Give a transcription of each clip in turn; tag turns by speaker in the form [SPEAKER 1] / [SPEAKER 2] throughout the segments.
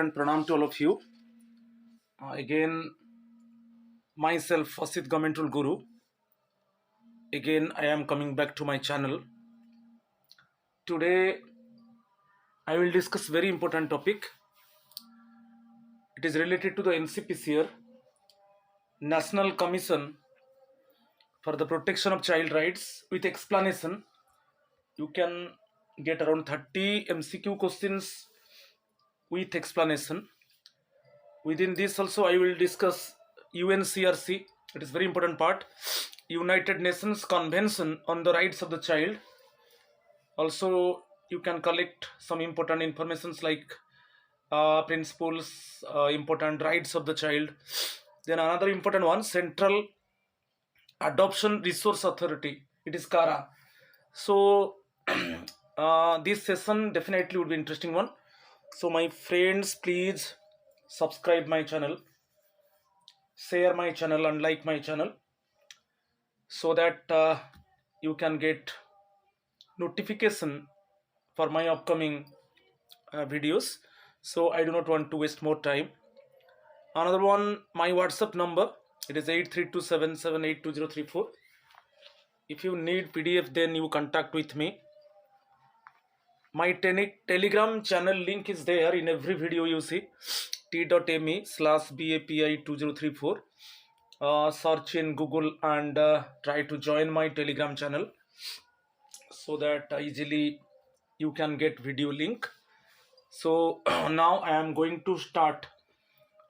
[SPEAKER 1] and pranam to all of you. Again, myself, Asit Government Rule Guru. Again, I am coming back to my channel. Today, I will discuss very important topic. It is related to the NCPCR, National Commission for the Protection of Child Rights, with explanation. You can get around 30 MCQ questions with explanation. Within this also, I will discuss UNCRC. It is very important part. United Nations Convention on the Rights of the Child. Also, you can collect some important informations like principles, important rights of the child. Then another important one, Central Adoption Resource Authority. It is CARA. So this session definitely would be interesting one. So my friends, please subscribe my channel, share my channel and like my channel, so that you can get notification for my upcoming videos. So I do not want to waste more time. Another one, my WhatsApp number, it is 8327782034. If you need PDF, then you contact with me. My Telegram channel link is there in every video you see, t.me/BAPI2034. Search in Google and try to join my Telegram channel, so that easily you can get video link. So now I am going to start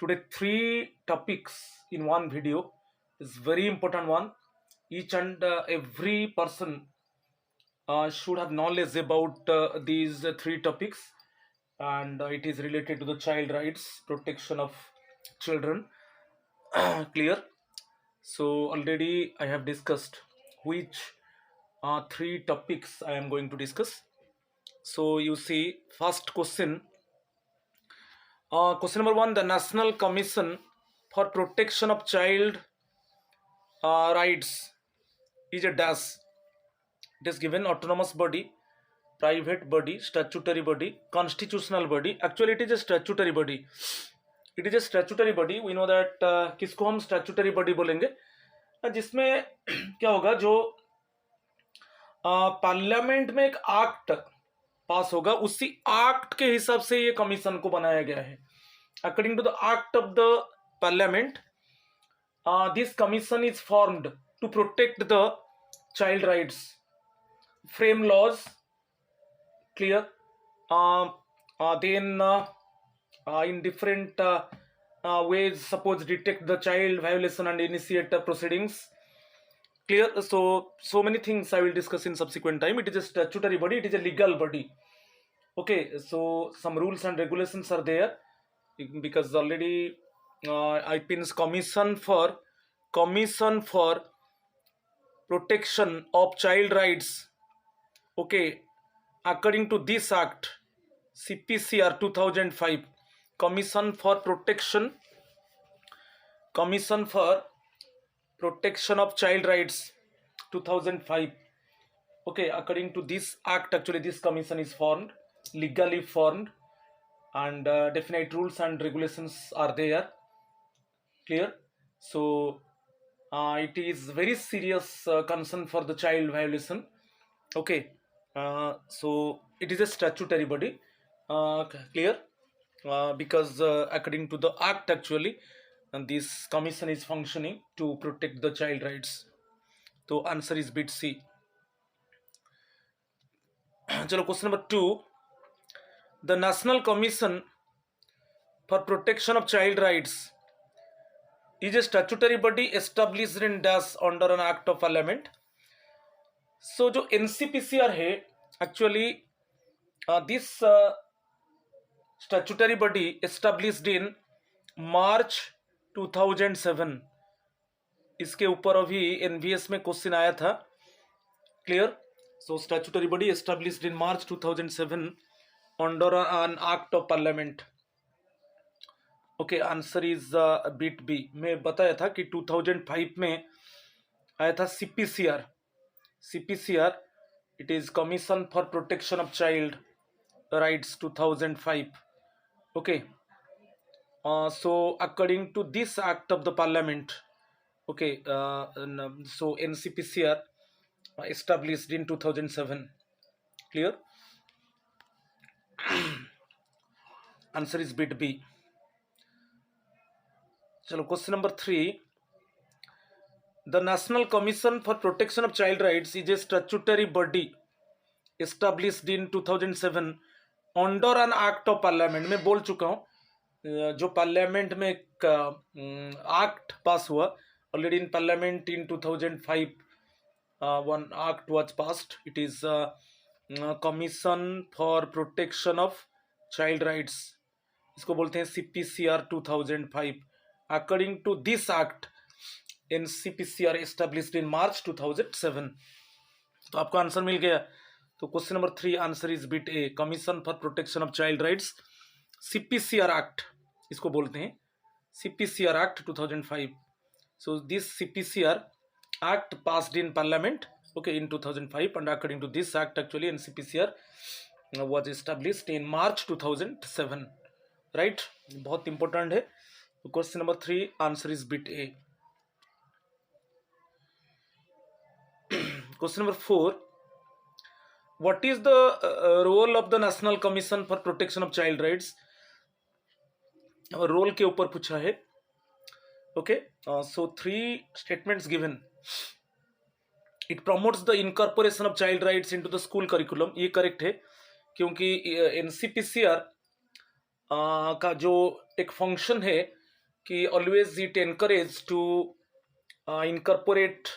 [SPEAKER 1] today 3 topics in one video. It's very important one. Each and every person should have knowledge about these 3 topics, and it is related to the child rights, protection of children. Clear? So already I have discussed which 3 topics I am going to discuss. So you see, first question. Question number 1, the National Commission for Protection of Child Rights is a dash. It is given autonomous body, private body, statutory body, constitutional body. Actually, it is a statutory body. It is a statutory body. We know that किसको हम statutory body बोलेंगे, जिसमें क्या होगा, जो parliament में एक act पास होगा, उसी एक्ट के हिसाब से ये कमीशन को बनाया गया है. According to the act of the parliament, this commission is formed to protect the child rights, frame laws. Clear? Then in different ways, suppose detect the child violation and initiate proceedings. Clear? So many things I will discuss in subsequent time. It is a statutory body, it is a legal body. Okay, so some rules and regulations are there, because already IPN's commission for protection of child rights. Okay, according to this act, CPCR 2005, Commission for Protection of Child Rights 2005. Okay, according to this act, actually this commission is formed, legally formed, and definite rules and regulations are there. Clear? So it is very serious concern for the child violation. Okay, so it is a statutory body. Clear? Because according to the act, actually, and this commission is functioning to protect the child rights. So answer is bit C. Chalo, question number 2. The National Commission for Protection of Child Rights is a statutory body established in dash under an act of parliament. So जो NCPCR है, actually this statutory body established in March 2007. इसके ऊपर अभी NVS में question आया था. Clear? So statutory body established in March 2007 under an act of parliament. Okay, answer is bit B. मैं बताया था कि 2005 में आया था CPCR. It is Commission for Protection of Child Rights 2005. Okay, So according to this act of the parliament, okay, so NCPCR established in 2007. Clear? Answer is bit B. Chalo, question number 3. The National Commission for Protection of Child Rights is a statutory body established in 2007 under an act of parliament. मैं बोल चुका हूँ जो parliament में एक act पास हुआ already in parliament in 2005. One act was passed. It is commission for protection of child rights. इसको बोलते हैं CPCR 2005. According to this act NCPCR established in March 2007. तो आपको आंसर मिल गया. तो question number 3 answer is bit A, commission for protection of child rights, CPCR act इसको बोलते हैं. CPCR act 2005. So this CPCR act passed in parliament okay in 2005 and according to this act actually NCPCR was established in March 2007. right? बहुत important है. Question number 3 answer is bit A. Question number 4. What is the role of the National Commission for Protection of Child Rights? Role के ऊपर पूछा है. Okay, so 3 statements given. It promotes the incorporation of child rights into the school curriculum. ये correct है क्योंकि NCPCR का जो एक फंक्शन है कि always it encourage to incorporate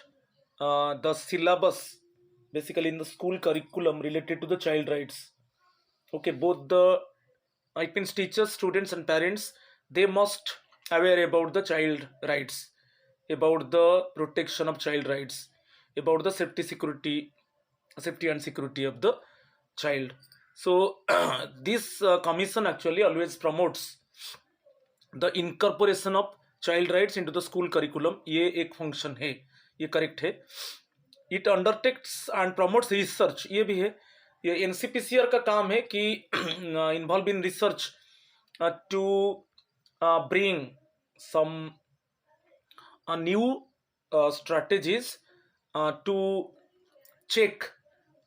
[SPEAKER 1] the syllabus basically in the school curriculum related to the child rights. Okay, both the it means teachers, students and parents, they must aware about the child rights, about the protection of child rights, about the safety and security of the child. So this commission actually always promotes the incorporation of child rights into the school curriculum. ये एक function है, ये correct है. It undertakes and promotes research. ये भी है, ये NCPCR का काम है कि involve in research to bring some new strategies to check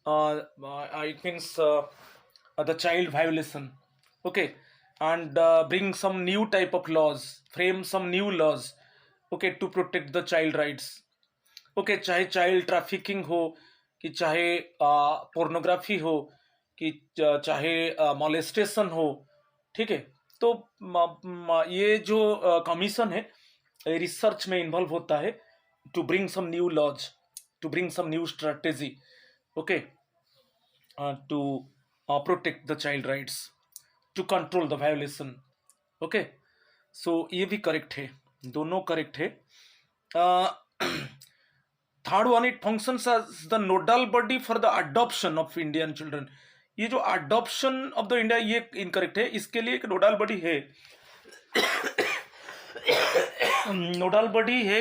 [SPEAKER 1] it means the child violation. Okay, and bring some new type of laws, frame some new laws, okay, to protect the child rights. Okay, चाहे child trafficking हो कि चाहे pornography हो कि चाहे molestation हो. ठीक है, तो ये जो कमीशन है रिसर्च में इन्वॉल्व होता है to bring some new laws, to bring some new strategy, okay, to protect the child rights, to control the violation. Okay, so ये भी करेक्ट है, दोनों करेक्ट है. Third one, it functions as the nodal body for the adoption of Indian children. ये जो adoption of the India, ये incorrect है. इसके लिए एक नोडल बॉडी है. नोडल बॉडी है,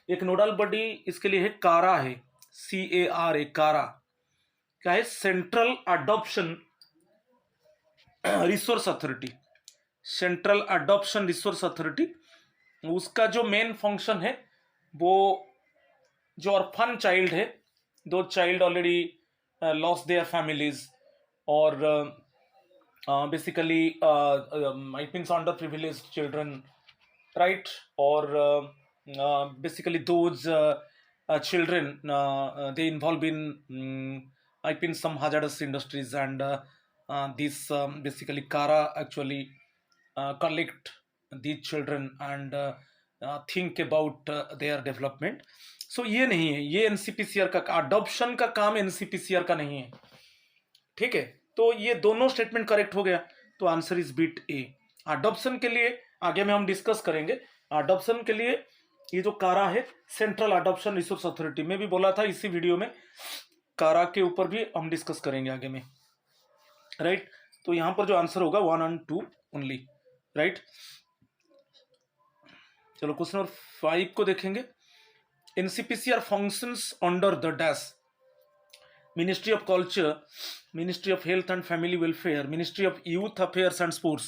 [SPEAKER 1] एक नोडल बॉडी इसके लिए है, कारा है, CARA, कारा. क्या है? Central adoption resource authority. Central adoption resource authority, उसका जो मेन फंक्शन है वो जो ऑर्फन चाइल्ड है, दो child already lost their families और basically I means under privileged children, right, और basically those children they involve in I think some hazardous industries and this basically CARA actually collect these children and think about their development. So ये नहीं है, ये NCPCR का adoption का काम NCPCR का नहीं है. ठीक है, तो ये दोनों स्टेटमेंट करेक्ट हो गया, तो answer is bit A. Adoption के लिए आगे में हम डिस्कस करेंगे. अडॉप्शन के लिए ये जो कारा है, सेंट्रल अडॉप्शन रिसोर्स अथॉरिटी, में भी बोला था इसी वीडियो में, कारा के ऊपर भी हम डिस्कस करेंगे आगे में, राइट. तो यहां पर जो आंसर होगा 1 और 2 ओनली, राइट. चलो क्वेश्चन नंबर 5 को देखेंगे. NCPCR functions under the dash Ministry of Culture, Ministry of Health and Family Welfare, Ministry of Youth Affairs and Sports,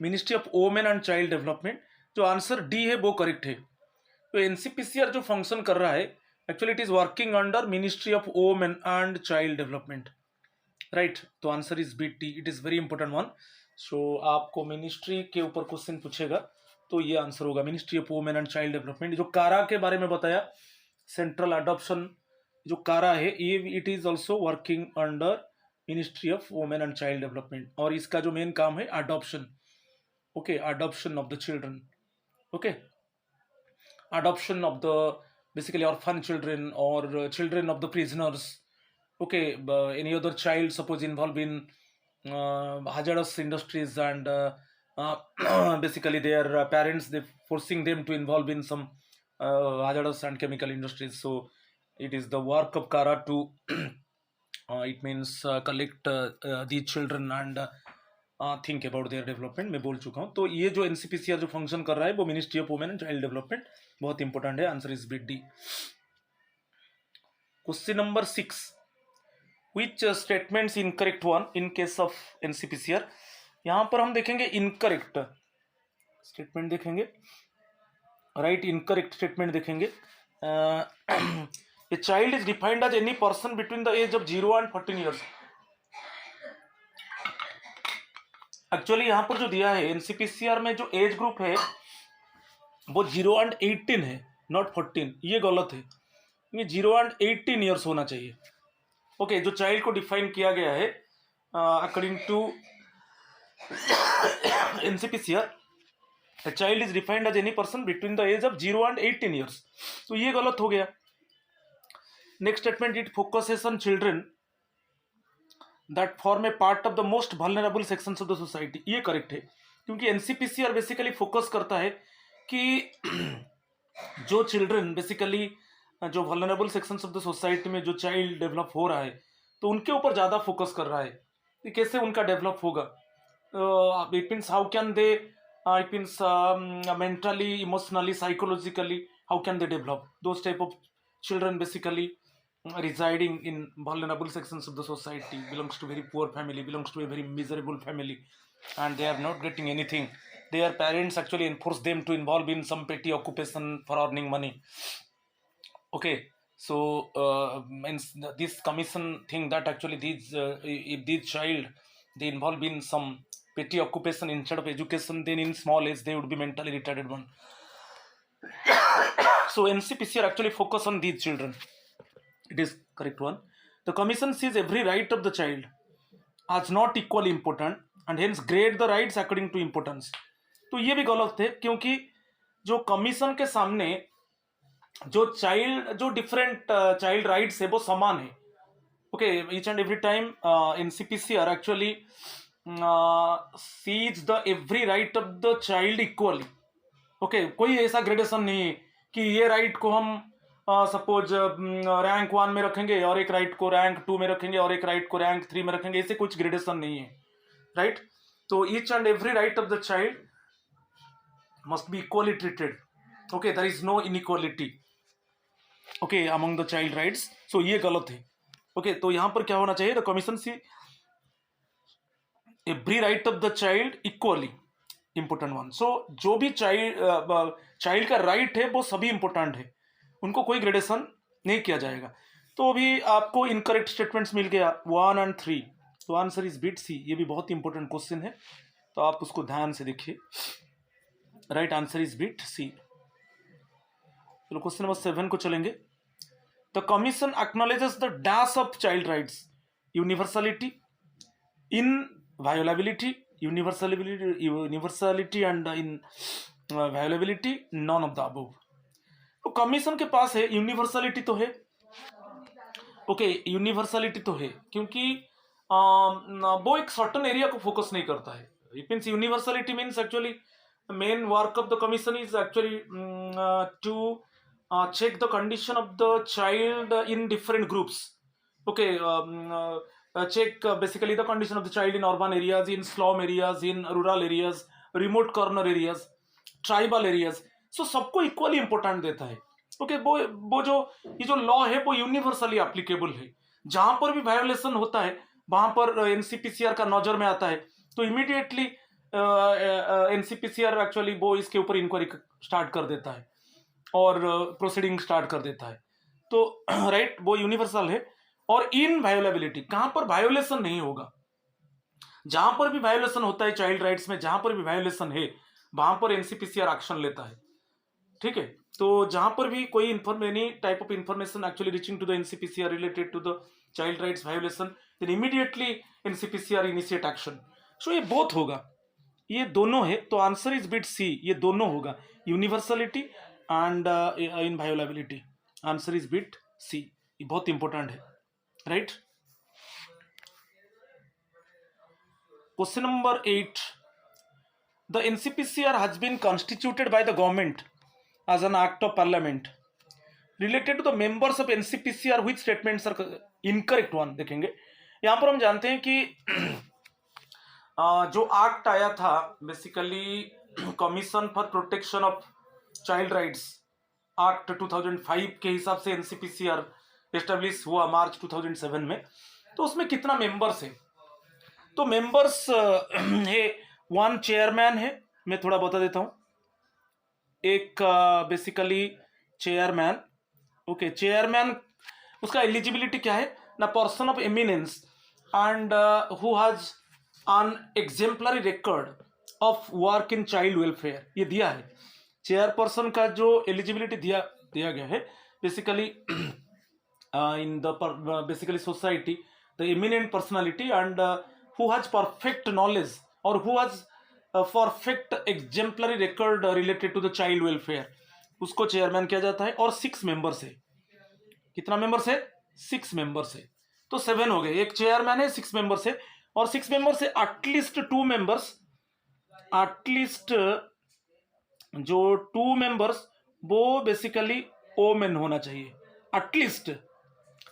[SPEAKER 1] ministry of women and child development, जो answer D है वो correct है। तो NCPCR जो function कर रहा है actually it is working under ministry of women and child development, right. तो answer is B T, it is very important one. So आपको मिनिस्ट्री के ऊपर क्वेश्चन पूछेगा तो ये आंसर होगा ministry of women and child development. जो कारा के बारे में बताया, सेंट्रल अडॉप्शन जो कारा है ये it is also working under ministry of women and child development, और इसका जो मेन काम है adoption, okay, adoption of the children, okay, adoption of the basically orphan children or children of the prisoners, okay, any other child suppose involved in hazardous industries and basically their parents they forcing them to involve in some hazardous and chemical industries. So it is the work of kara to it means collect the children and think about their development, मैं बोल चुका हूँ। तो ये जो NCPCR जो function कर रहा है वो ministry of women and child development, बहुत इंपॉर्टेंट है। Answer is B D. Question number 6, which statements incorrect one in case of NCPCR. यहाँ पर हम देखेंगे इनकरेक्ट स्टेटमेंट देखेंगे, राइट, इनकरेक्ट स्टेटमेंट देखेंगे। A child is defined as any person between the age of 0 and 14 years। Actually यहाँ पर जो दिया है एनसीपीसीआर में जो एज ग्रुप है वो 0 and 18 है, नॉट 14, ये गलत है। ये 0 and 18 ईयर्स होना चाहिए। ओके, जो चाइल्ड को डिफाइन किया गया है according to NCPCR, a child is defined as any person between the age of 0 and 18 years, तो ये गलत हो गया। Next statement, it focuses on children that form A part of the most vulnerable sections of the society, ये correct है, क्योंकि NCPCR basically focus करता है कि जो चिल्ड्रन बेसिकली जो vulnerable sections of the society में जो चाइल्ड डेवलप हो रहा है तो उनके ऊपर ज़्यादा फोकस कर रहा है कि कैसे उनका डेवलप होगा। It means how can they it means mentally, emotionally, psychologically, how can they develop? Those type of children basically residing in vulnerable sections of the society, belongs to very poor family, belongs to a very miserable family, and they are not getting anything. Their parents actually enforce them to involve in some petty occupation for earning money. Okay, so means this commission think that actually these if this child they involve in some petty occupation instead of education, then in small age they would be mentally retarded one. So NCPCR actually focus on these children. It is correct one. The commission sees every right of the child as not equally important and hence grade the rights according to importance. तो ये भी गलत है, क्योंकि जो commission के सामने जो चाइल्ड जो डिफरेंट चाइल्ड राइट्स है वो समान है। Okay, each and every time NCPCR actually sees the every right of the child equally. Okay, कोई ऐसा ग्रेडेशन नहीं है कि ये राइट को हम सपोज रैंक 1 में रखेंगे और एक राइट को रैंक 2 में रखेंगे और एक राइट को रैंक 3 में रखेंगे, ऐसे कुछ ग्रेडेशन नहीं है, राइट। तो each and every right of the child must be equally treated. Okay, there is no inequality okay among the child rights. So ये गलत है। ओके, तो यहाँ पर क्या होना चाहिए, the commission see every right of the child equally important one. So जो भी चाइल्ड का राइट है वो सभी इंपॉर्टेंट है, उनको कोई ग्रेडेशन नहीं किया जाएगा। तो अभी आपको इनकरेक्ट स्टेटमेंट्स मिल गया 1 and 3, तो आंसर इज बिट सी। ये भी बहुत इंपॉर्टेंट क्वेश्चन है, तो आप उसको ध्यान से देखिए। Right answer is bit C. चलो क्वेश्चन नंबर 7 को चलेंगे। The commission acknowledges the dash of child rights, universality, inviolability, universality and inviolability, none of the above। तो कमीशन के पास है यूनिवर्सलिटी तो है, ओके, यूनिवर्सलिटी तो है, क्योंकि वो एक सर्टन एरिया को फोकस नहीं करता है। It means universality means actually main work of the commission is actually to check the condition of the child in different groups. Okay, check basically the condition of the child in urban areas, in slum areas, in rural areas, remote corner areas, tribal areas. So सबको equally important देता है। Okay, वो जो ये जो law है वो universally applicable है। जहां पर भी वायोलेशन होता है वहां पर एनसीपीसीआर का नजर में आता है, तो इमीडिएटली एनसीपीसीआर एक्चुअली वो इसके ऊपर इंक्वायरी स्टार्ट कर देता है और प्रोसीडिंग स्टार्ट कर देता है। तो राइट वो यूनिवर्सल है। और इन वायोलेबिलिटी कहां पर वायोलेशन नहीं होगा, जहां पर भी वायोलेशन होता है चाइल्ड राइट्स में, जहां पर भी वायोलेशन है वहां पर एनसीपीसीआर एक्शन लेता है। ठीक है, तो जहां पर भी कोई any type of information actually reaching to the NCPCR related to the child rights violation, then immediately NCPCR initiate action. So ये बोथ होगा, ये दोनों है। तो आंसर इज बिट सी, ये दोनों होगा, universality and inviolability. Answer is bit C, ये बहुत इंपॉर्टेंट है, right. Question number 8, the NCPCR has been constituted by the government as an act of parliament related to the members of NCPCR which statements are incorrect one। देखेंगे यहां पर हम जानते हैं कि जो एक्ट आया था basically commission for protection of child rights act 2005 के हिसाब से एनसीपीसीआर एस्टेब्लिश हुआ मार्च 2007 में। तो उसमें कितना मेंबर्स है, तो मेंबर्स है 1 चेयरमैन है, मैं थोड़ा बता देता हूं। एक बेसिकली चेयरमैन, ओके चेयरमैन उसका एलिजिबिलिटी क्या है ना, person of eminence and who has an exemplary record of work in child welfare, ये दिया है। चेयरपर्सन का जो एलिजिबिलिटी दिया गया है basically in the basically society the eminent personality and who has perfect knowledge और who has perfect exemplary record related to the child welfare, उसको चेयरमैन किया जाता है। और 6 मेंबर्स है, कितना मेंबर्स है, 6 मेंबर्स है। तो 7 हो गए, एक चेयरमैन है, 6 मेंबर्स है, और 6 मेंबर्स से एटलीस्ट 2 मेंबर्स, एटलीस्ट जो 2 मेंबर्स वो बेसिकली ओमेन होना चाहिए एटलीस्ट।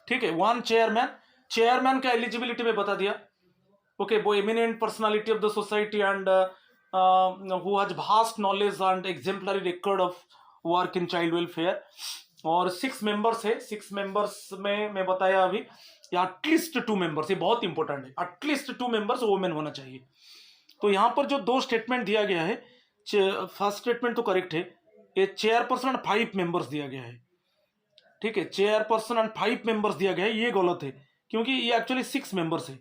[SPEAKER 1] ठीक है, 1 चेयरमैन, चेयरमैन का एलिजिबिलिटी में बता दिया, ओके वो eminent personality of the society and who has vast knowledge and exemplary record of work in child welfare. और 6 मेंबर्स है, 6 मेंबर्स में मैं बताया अभी एटलीस्ट 2 मेंबर्स, ये बहुत इंपॉर्टेंट है, एटलीस्ट 2 मेंबर्स वोमेन होना चाहिए। तो यहां पर जो 2 स्टेटमेंट दिया गया है, फर्स्ट स्टेटमेंट तो करेक्ट है, ये चेयरपर्सन एंड 5 मेंबर्स दिया गया है। ठीक है, चेयरपर्सन एंड 5 मेंबर्स दिया गया है, ये गलत है क्योंकि ये एक्चुअली 6 मेंबर्स है।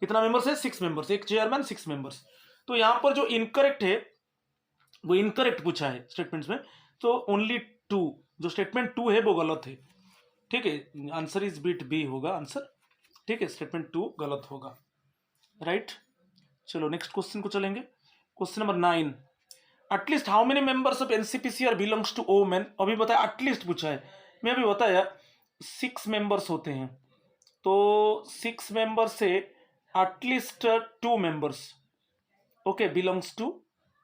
[SPEAKER 1] कितना मेंबर्स है, 6 मेंबर्स, एक चेयरमैन 6 मेंबर्स। तो यहां पर जो इनकरेक्ट है वो इनकरेक्ट पूछा है स्टेटमेंट्स में, तो ओनली 2, जो स्टेटमेंट 2 है वो गलत है। ठीक है, आंसर इज बिट बी होगा आंसर। ठीक है, स्टेटमेंट 2 गलत होगा, राइट। चलो नेक्स्ट क्वेश्चन को चलेंगे। Question number 9, at least how many members of NCPCR belongs to women. अभी बताया एटलीस्ट पूछा है, मैं अभी बताया 6 मेंबर्स होते हैं, तो 6 मेंबर्स से at least 2 members okay belongs to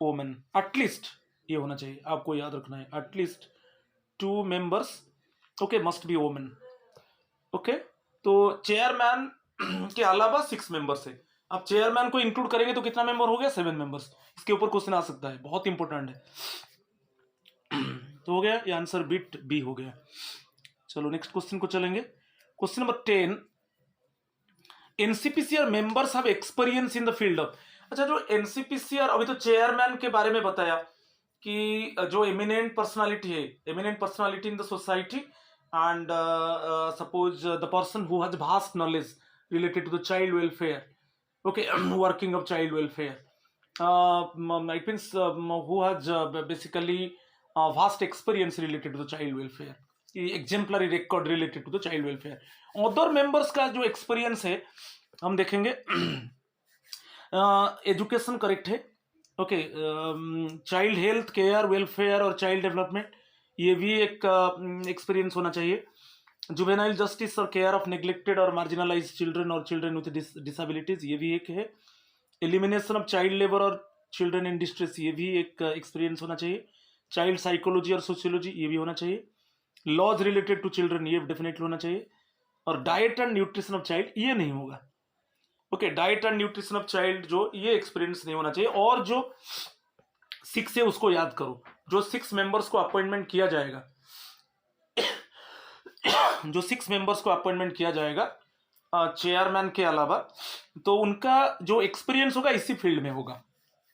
[SPEAKER 1] women, at least ये होना चाहिए, आपको याद रखना है, at least 2 members okay must be women. Okay, तो चेयरमैन के अलावा 6 मेंबर्स है। अब चेयरमैन को इंक्लूड करेंगे तो कितना मेंबर हो गया, 7 मेंबर्स। इसके ऊपर क्वेश्चन आ सकता है, बहुत इंपॉर्टेंट है। तो हो गया, ये आंसर बिट बी हो गया। चलो नेक्स्ट क्वेश्चन को चलेंगे। Question number 10, NCPCR members have experience in the field of. अच्छा, जो एनसीपीसीआर, अभी तो चेयरमैन के बारे में बताया कि जो एमिनेंट पर्सनालिटी है, eminent personality in the society and suppose the person who has vast knowledge related to the child welfare, okay, working of child welfare, it means who has basically vast experience related to the child welfare, exemplary record related to the child welfare। other members का जो experience है हम देखेंगे, education correct है, okay, child health care welfare और child development, ये भी एक एक्सपीरियंस होना चाहिए। जुवेनाइल जस्टिस और केयर ऑफ नेग्लेक्टेड और मार्जिनलाइज चिल्ड्रन और चिल्ड्रन विद डिसेबिलिटीज, ये भी एक है। एलिमिनेशन ऑफ चाइल्ड लेबर और चिल्ड्रन इन डिस्ट्रेस, ये भी एक एक्सपीरियंस होना चाहिए। चाइल्ड साइकोलॉजी और सोशियोलॉजी, ये भी होना चाहिए। लॉज रिलेटेड टू चिल्ड्रन, ये डेफिनेटली होना चाहिए। और diet and nutrition of child, ये नहीं होगा, okay, diet and nutrition of child जो ये एक्सपीरियंस नहीं होना चाहिए। और जो 6 है उसको याद करो, जो 6 मेंबर्स को अपॉइंटमेंट किया जाएगा, जो 6 मेंबर्स को अपॉइंटमेंट किया जाएगा चेयरमैन के अलावा, तो उनका जो एक्सपीरियंस होगा इसी फील्ड में होगा,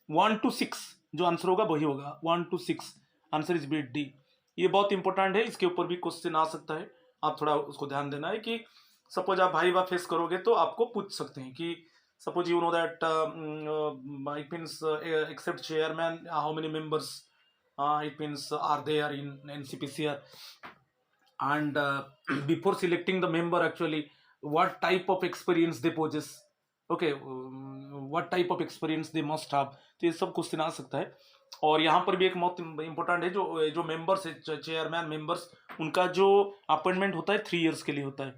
[SPEAKER 1] 1 to 6 जो आंसर होगा वही होगा, 1 to 6 answer is bit D. ये बहुत इंपॉर्टेंट है, इसके ऊपर भी क्वेश्चन आ सकता है, आप थोड़ा उसको ध्यान देना है कि सपोज आप भाई फेस करोगे तो आपको पूछ सकते हैं कि suppose you know that it means except chairman how many members, it means are there in NCPCR, and before selecting the member actually what type of experience they possess, okay, what type of experience they must have, तो ये सब question आ सकता है। और यहाँ पर भी एक बहुत इंपॉर्टेंट है, जो मेंबर्स है चेयरमैन मेंबर्स, उनका जो अपॉइंटमेंट होता है 3 इयर्स के लिए होता है।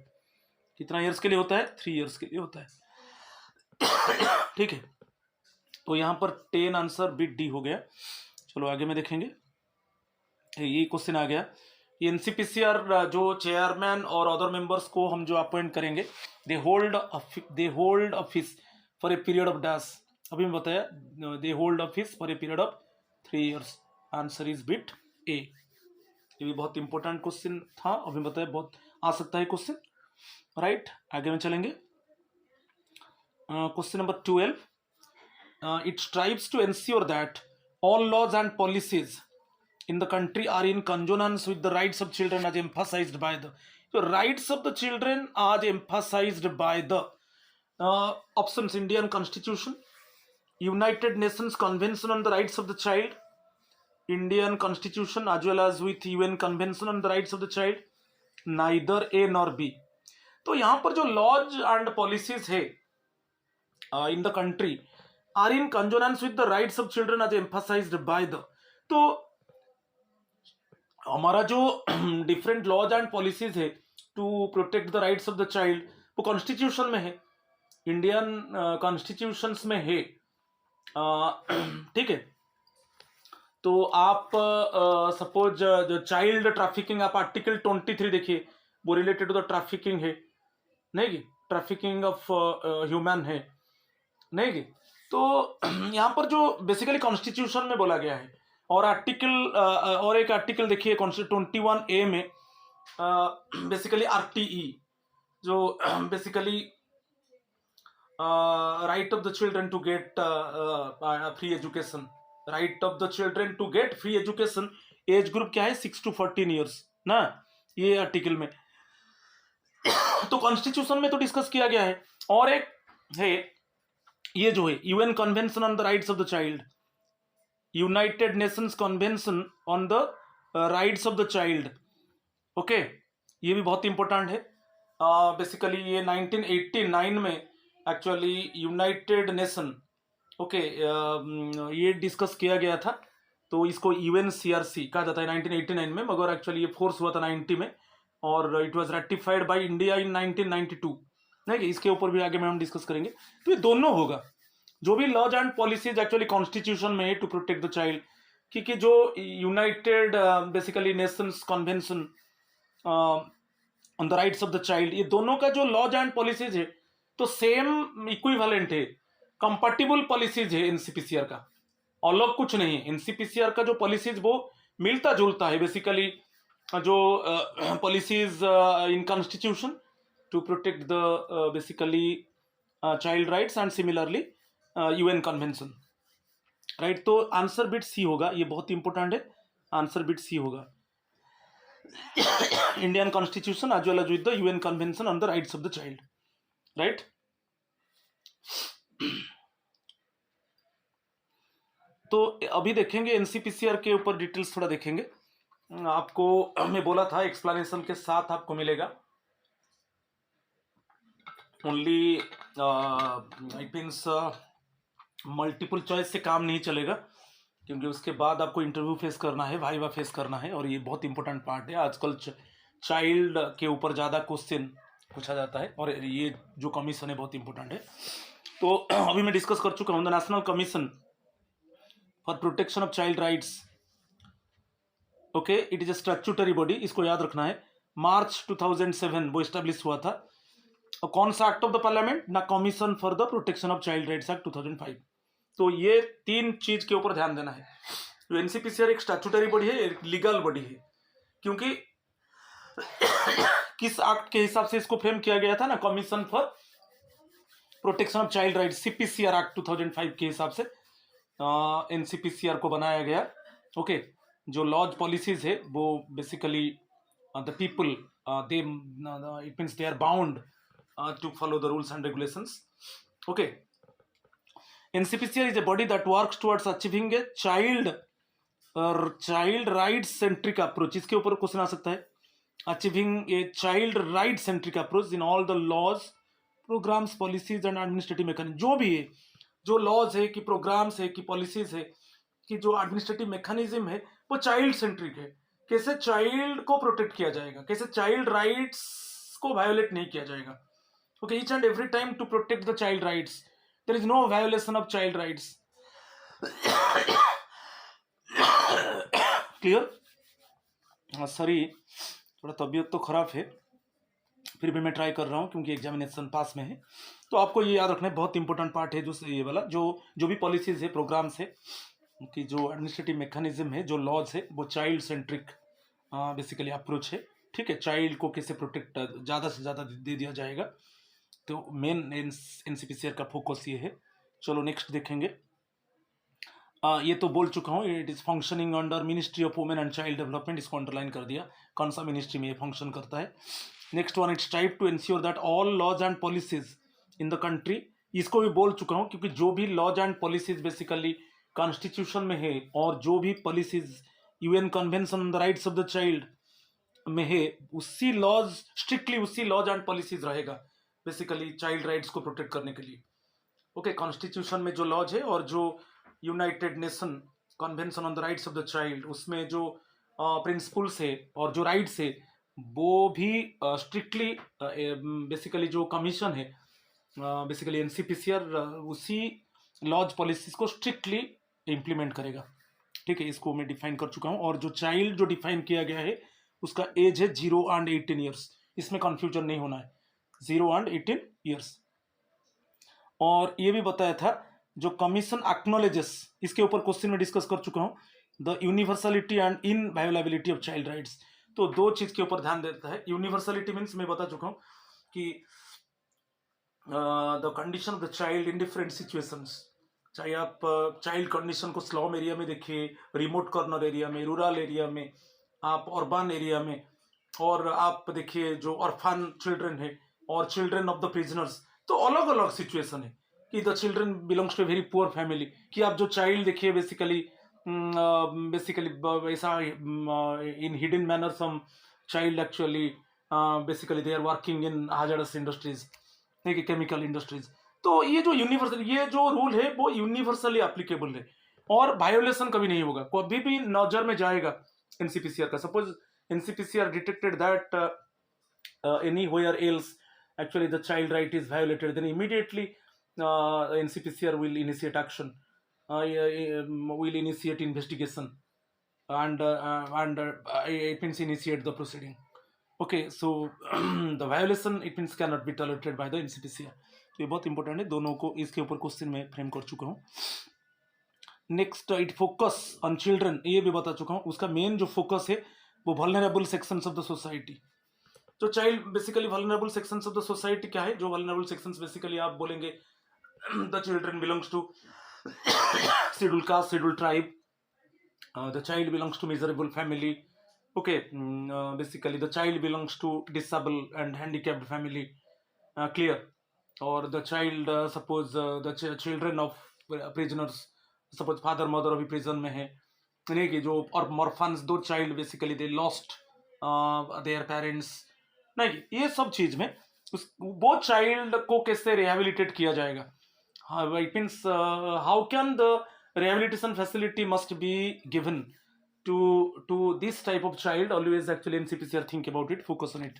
[SPEAKER 1] कितना इयर्स के लिए होता है? 3 इयर्स के लिए होता है। ठीक है, तो यहाँ पर 10 आंसर बिट डी हो गया। चलो आगे में देखेंगे, ये क्वेश्चन आ गया, एनसीपीसीआर जो चेयरमैन और अदर मेंबर्स को हम जो अपॉइंट करेंगे, they hold office for a period of dash, अभी मैं बताया, they hold office for a period of 3 years, answer is bit A. ये भी बहुत इंपॉर्टेंट क्वेश्चन था, अभी बताया, बहुत आ सकता है क्वेश्चन, राइट। आगे में चलेंगे, question number 12, it strives to ensure that all laws and policies in the country are in consonance with the rights of children as emphasized by the rights of the children as emphasized by the options: Indian Constitution, United Nations Convention on the Rights of the Child, Indian Constitution as well as with UN Convention on the Rights of the Child, neither A nor B। तो यहाँ पर जो laws and policies है इन the country are in consonance with the rights of children as emphasized by the, तो हमारा जो different laws and policies है to protect the rights of the child, वो कॉन्स्टिट्यूशन में है, इंडियन कॉन्स्टिट्यूशंस में है, ठीक है। तो आप सपोज जो चाइल्ड ट्रैफिकिंग, आप आर्टिकल 23 देखिए, वो रिलेटेड टू द ट्रैफिकिंग है, नहीं कि ट्रैफिकिंग ऑफ ह्यूमन है, नहीं कि, तो यहाँ पर जो बेसिकली कॉन्स्टिट्यूशन में बोला गया है, और आर्टिकल और एक आर्टिकल देखिए 21A में बेसिकली आरटीई, जो basically right of the children to get free education, right of the children to get free education, age group क्या है 6 to 14 ईयर्स ना, ये आर्टिकल में। तो कॉन्स्टिट्यूशन में तो डिस्कस किया गया है, और एक है ये जो है UN convention on the rights of the child, United Nations convention on the rights of the child, okay, ये भी बहुत इंपॉर्टेंट है। बेसिकली ये 1989 में एक्चुअली यूनाइटेड नेशन, ओके, ये डिस्कस किया गया था, तो इसको यूएनसीआरसी कहा जाता है 1989 में, मगर एक्चुअली ये फोर्स हुआ था 90 में, और it was ratified by India in 1992, नहीं, इसके ऊपर भी आगे में हम डिस्कस करेंगे। तो ये दोनों होगा, जो भी laws and policies actually constitution में है टू प्रोटेक्ट द चाइल्ड, क्योंकि जो united basically nations convention on the rights of the child, ये दोनों का जो लॉज एंड पॉलिसीज है तो सेम इक्विवेलेंट है, कंपैटिबल पॉलिसीज है एनसीपीसीआर का, अलग कुछ नहीं है। एनसीपीसीआर का जो पॉलिसीज वो मिलता जुलता है, बेसिकली जो policies in constitution to protect the basically child rights and similarly UN convention, right। तो आंसर बिट सी होगा, ये बहुत इंपॉर्टेंट है, आंसर बिट सी होगा, Indian constitution as well as with the UN convention on the rights of the child, right. तो अभी देखेंगे NCPCR के ऊपर डिटेल्स थोड़ा देखेंगे, आपको मैं बोला था एक्सप्लेनेशन के साथ आपको मिलेगा, only it means multiple choice से काम नहीं चलेगा, क्योंकि उसके बाद आपको इंटरव्यू फेस करना है, वाइवा फेस करना है, और ये बहुत इंपॉर्टेंट पार्ट है। आजकल चाइल्ड के ऊपर ज़्यादा क्वेश्चन पूछा जाता है, और ये जो कमीशन है बहुत इंपॉर्टेंट है। तो अभी मैं डिस्कस कर चुका हूँ, the national commission for protection of child rights, okay, it is a statutory body, इसको याद रखना है। मार्च 2007 वो एस्टेब्लिश हुआ था। और कौन सा एक्ट ऑफ द पार्लियामेंट? ना commission for the protection of child rights act 2005। तो ये तीन चीज के ऊपर ध्यान देना है। तो एनसीपीसीआर एक स्टैट्यूटरी बॉडी है, एक लीगल बॉडी है, क्योंकि किस एक्ट के हिसाब से इसको फ्रेम किया गया था ना, commission for protection of child rights, CPCR act 2005 के हिसाब से एनसीपीसीआर को बनाया गया. ओके, जो लॉज पॉलिसीज है वो basically the people they it means they are bound to follow the rules and regulations. Okay, NCPCR is a body that works towards achieving a child rights centric approach. इसके ऊपर question आ सकता है. Achieving a child right centric approach in all the laws, programs, policies and administrative mechanism. जो भी है, जो laws है कि programs है कि policies है कि जो administrative mechanism है वो child centric है. कैसे child को protect किया जाएगा, कैसे child rights को violate नहीं किया जाएगा. Okay, each and every time to protect the child rights. There is no violation of child rights. Clear? Sorry, थोड़ा तबीयत तो खराब है, फिर भी मैं ट्राई कर रहा हूँ क्योंकि एग्जामिनेशन पास में है. तो आपको ये याद रखना है, बहुत इंपॉर्टेंट पार्ट है जो ये वाला, जो भी पॉलिसीज है, प्रोग्राम्स है कि जो एडमिनिस्ट्रेटिव मैकेनिज्म है, जो लॉज है, वो चाइल्ड सेंट्रिक बेसिकली अप्रोच है. ठीक है, चाइल्ड को कैसे प्रोटेक्ट ज़्यादा से ज़्यादा दे दिया जाएगा. तो मेन एनसीपीसीआर का फोकस ये है. चलो नेक्स्ट देखेंगे. ये तो बोल चुका हूँ, it is functioning under ministry of women and child development. इसको अंडरलाइन कर दिया, कौन सा मिनिस्ट्री में ये फंक्शन करता है. Next one, it's type to ensure that all laws and policies in the country. इसको भी बोल चुका हूँ क्योंकि जो भी laws and policies basically constitution में है और जो भी policies UN convention on the rights of the child में है, उसी लॉज, स्ट्रिक्टली उसी लॉज एंड पॉलिसीज रहेगा बेसिकली चाइल्ड राइट्स को प्रोटेक्ट करने के लिए. ओके, कॉन्स्टिट्यूशन में जो लॉज है और जो United nation convention on the rights of the child, उसमें जो प्रिंसिपल्स है और जो राइट्स है वो भी स्ट्रिक्टली बेसिकली जो कमीशन है बेसिकली एनसीपीसीआर उसी लॉज पॉलिसीज को स्ट्रिक्टली इम्प्लीमेंट करेगा. ठीक है, इसको मैं डिफाइन कर चुका हूँ. और जो चाइल्ड जो डिफाइन किया गया है उसका एज है 0 and 18 ईयर्स. इसमें कंफ्यूजन नहीं होना है, 0 and 18 ईयर्स. और ये भी बताया था जो कमीशन एक्नॉलेजेस, इसके ऊपर क्वेश्चन में डिस्कस कर चुका हूँ, the universality and inviolability of child rights. तो दो चीज के ऊपर ध्यान देता है. यूनिवर्सलिटी मीन्स मैं बता चुका हूँ कि the condition of the child in different situations. चाहे आप चाइल्ड कंडीशन को स्लम एरिया में देखिए, रिमोट कॉर्नर एरिया में, रूरल एरिया में, आप अर्बन एरिया में, और आप देखिए जो ऑर्फन चिल्ड्रन है और चिल्ड्रन ऑफ द प्रिजनर्स, तो अलग अलग सिचुएशन है कि the children belongs to very poor family. कि आप जो चाइल्ड देखिए बेसिकली ऐसा in hidden manner some child actually basically they are working in hazardous industries, chemical industries. तो ये जो यूनिवर्सल, ये जो रूल है वो यूनिवर्सली एप्लीकेबल है और वायोलेशन कभी नहीं होगा, कभी भी नजर में जाएगा एनसीपीसीआर का. Suppose NCPCR detected that anywhere else actually the child right is violated, then immediately NCPCR will initiate action, will initiate investigation, and it means initiate the proceeding. Okay, so the violation it means cannot be tolerated by the NCPCR. तो ये बहुत important है, दोनों को इसके ऊपर question में frame कर चुका हूँ. Next, it focus on children, ये भी बता चुका हूँ. उसका मेन जो फोकस है वो vulnerable sections of the society. जो child basically vulnerable sections of the society क्या है? जो वल्नरेबल सेक्शंस बेसिकली आप बोलेंगे the children belongs to schedule caste, schedule tribe, the child belongs to miserable family. Okay, basically the child belongs to disable and handicapped family. Clear? और the child suppose the children of prisoners, suppose father mother अभी prison में है, यानी कि जो और मॉर्फन्स, दो child basically they lost their parents. नहीं, ये सब चीज में वो चाइल्ड को कैसे रिहेबिलिटेट किया जाएगा. It means how can the rehabilitation facility must be given to this type of child. Always actually NCPCR think about it, focus on it.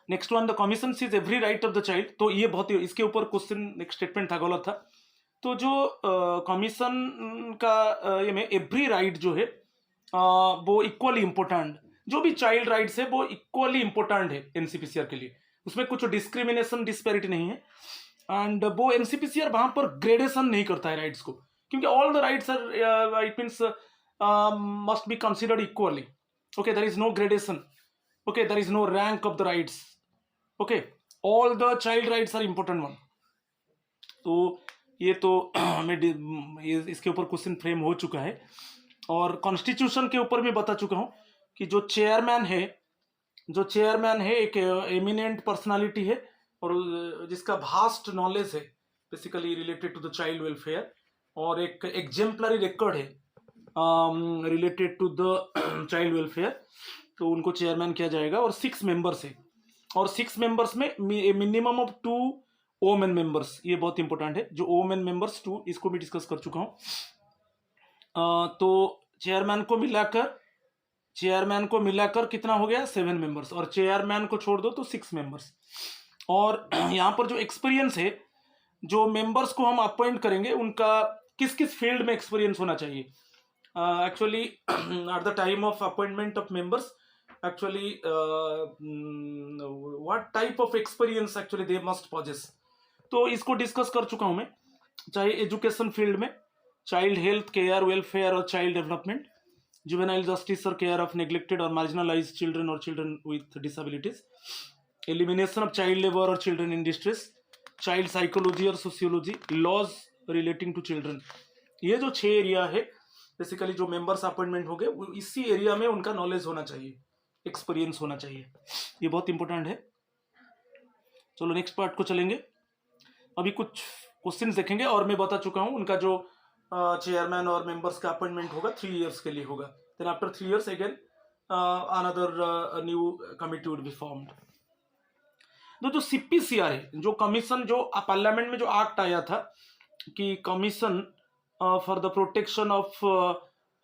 [SPEAKER 1] Next one, the commission sees every right of the child. तो ये बहुत ही, इसके ऊपर question एक statement था, गलत था. तो जो कमीशन का ये में एवरी राइट जो है वो इक्वली इम्पोर्टेंट, जो भी चाइल्ड राइट्स है वो इक्वली इम्पोर्टेंट है एनसीपीसीआर के लिए. उसमें कुछ डिस्क्रिमिनेशन, डिस्पैरिटी नहीं है. एंड वो एनसीपीसीआर वहां पर ग्रेडेशन नहीं करता है राइट्स को, क्योंकि all the rights are it means must be considered equally. Okay, there is no gradation. Okay, there is no rank of the rights. Okay, all the child rights are important one. तो ये तो इसके ऊपर question frame हो चुका है। और constitution के ऊपर मैं बता चुका हूँ कि जो चेयरमैन है एक एमिनेंट पर्सनालिटी है और जिसका भास्ट नॉलेज है basically related to the child welfare, और एक एग्जेम्पलरी रिकॉर्ड है related to the child welfare, तो उनको चेयरमैन किया जाएगा। और 6 मेंबर्स है, और 6 मेंबर्स में मिनिमम ऑफ 2 ओमेन मेंबर्स, ये बहुत इंपॉर्टेंट है। जो ओमेन मेंबर्स 2, इसको भी डिस्कस कर चुका हूँ। तो चेयरमैन को मिलाकर कितना हो गया, 7 मेंबर्स, और चेयरमैन को छोड़ दो तो 6 मेंबर्स। और यहाँ पर जो एक्सपीरियंस है, जो मेंबर्स को हम अपॉइंट करेंगे उनका किस किस फील्ड में एक्सपीरियंस होना चाहिए। Actually at the time of appointment of members, actually what type of experience actually they must possess, तो इसको डिस्कस कर चुका हूँ मैं। चाहे एजुकेशन फील्ड में, चाइल्ड हेल्थ केयर, वेलफेयर और चाइल्ड डेवलपमेंट, जुवेनाइल जस्टिस और केयर ऑफ नेग्लेक्टेड और मार्जिनलाइज्ड चिल्ड्रन और children with disabilities, elimination of child labour और children in distress, child psychology और sociology, laws relating to children. ये जो 6 area है basically जो मेंबर्स अपॉइंटमेंट हो गए, इसी एरिया में उनका नॉलेज होना चाहिए, एक्सपीरियंस होना चाहिए, ये बहुत इंपॉर्टेंट है। चलो नेक्स्ट पार्ट को चलेंगे। अभी कुछ क्वेश्चंस देखेंगे, और मैं बता चुका हूँ उनका जो चेयरमैन और मेंबर्स का अपॉइंटमेंट होगा 3 इयर्स के लिए होगा। Then after 3 years again another new committee would be formed. तो जो सीपीसीआर है, जो कमीशन, जो पार्लियामेंट में जो एक्ट आया था कि commission for the protection of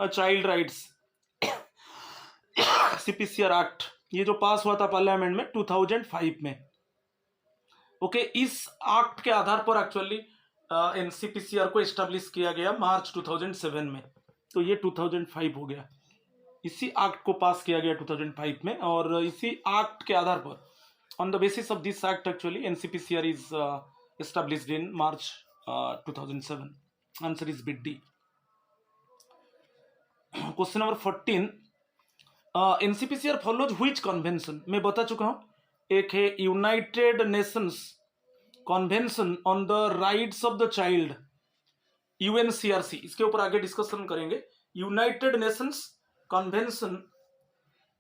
[SPEAKER 1] child rights, CPCR act, ये जो पास हुआ था पार्लियामेंट में 2005 में। ओके, इस एक्ट के आधार पर एक्चुअली एनसीपीसीआर को एस्टेब्लिश किया गया मार्च 2007 में, तो ये 2005 हो गया। इसी एक्ट को पास किया गया 2005 में, और इसी एक्ट के आधार पर, on the basis of this act actually NCPCR is established in March 2007. Answer is bit D. Question number 14. NCPCR follows which convention? मैं बता चुका हूँ, एक है United Nations convention on the rights of the child, UNCRC, इसके ऊपर आगे discussion करेंगे। United Nations convention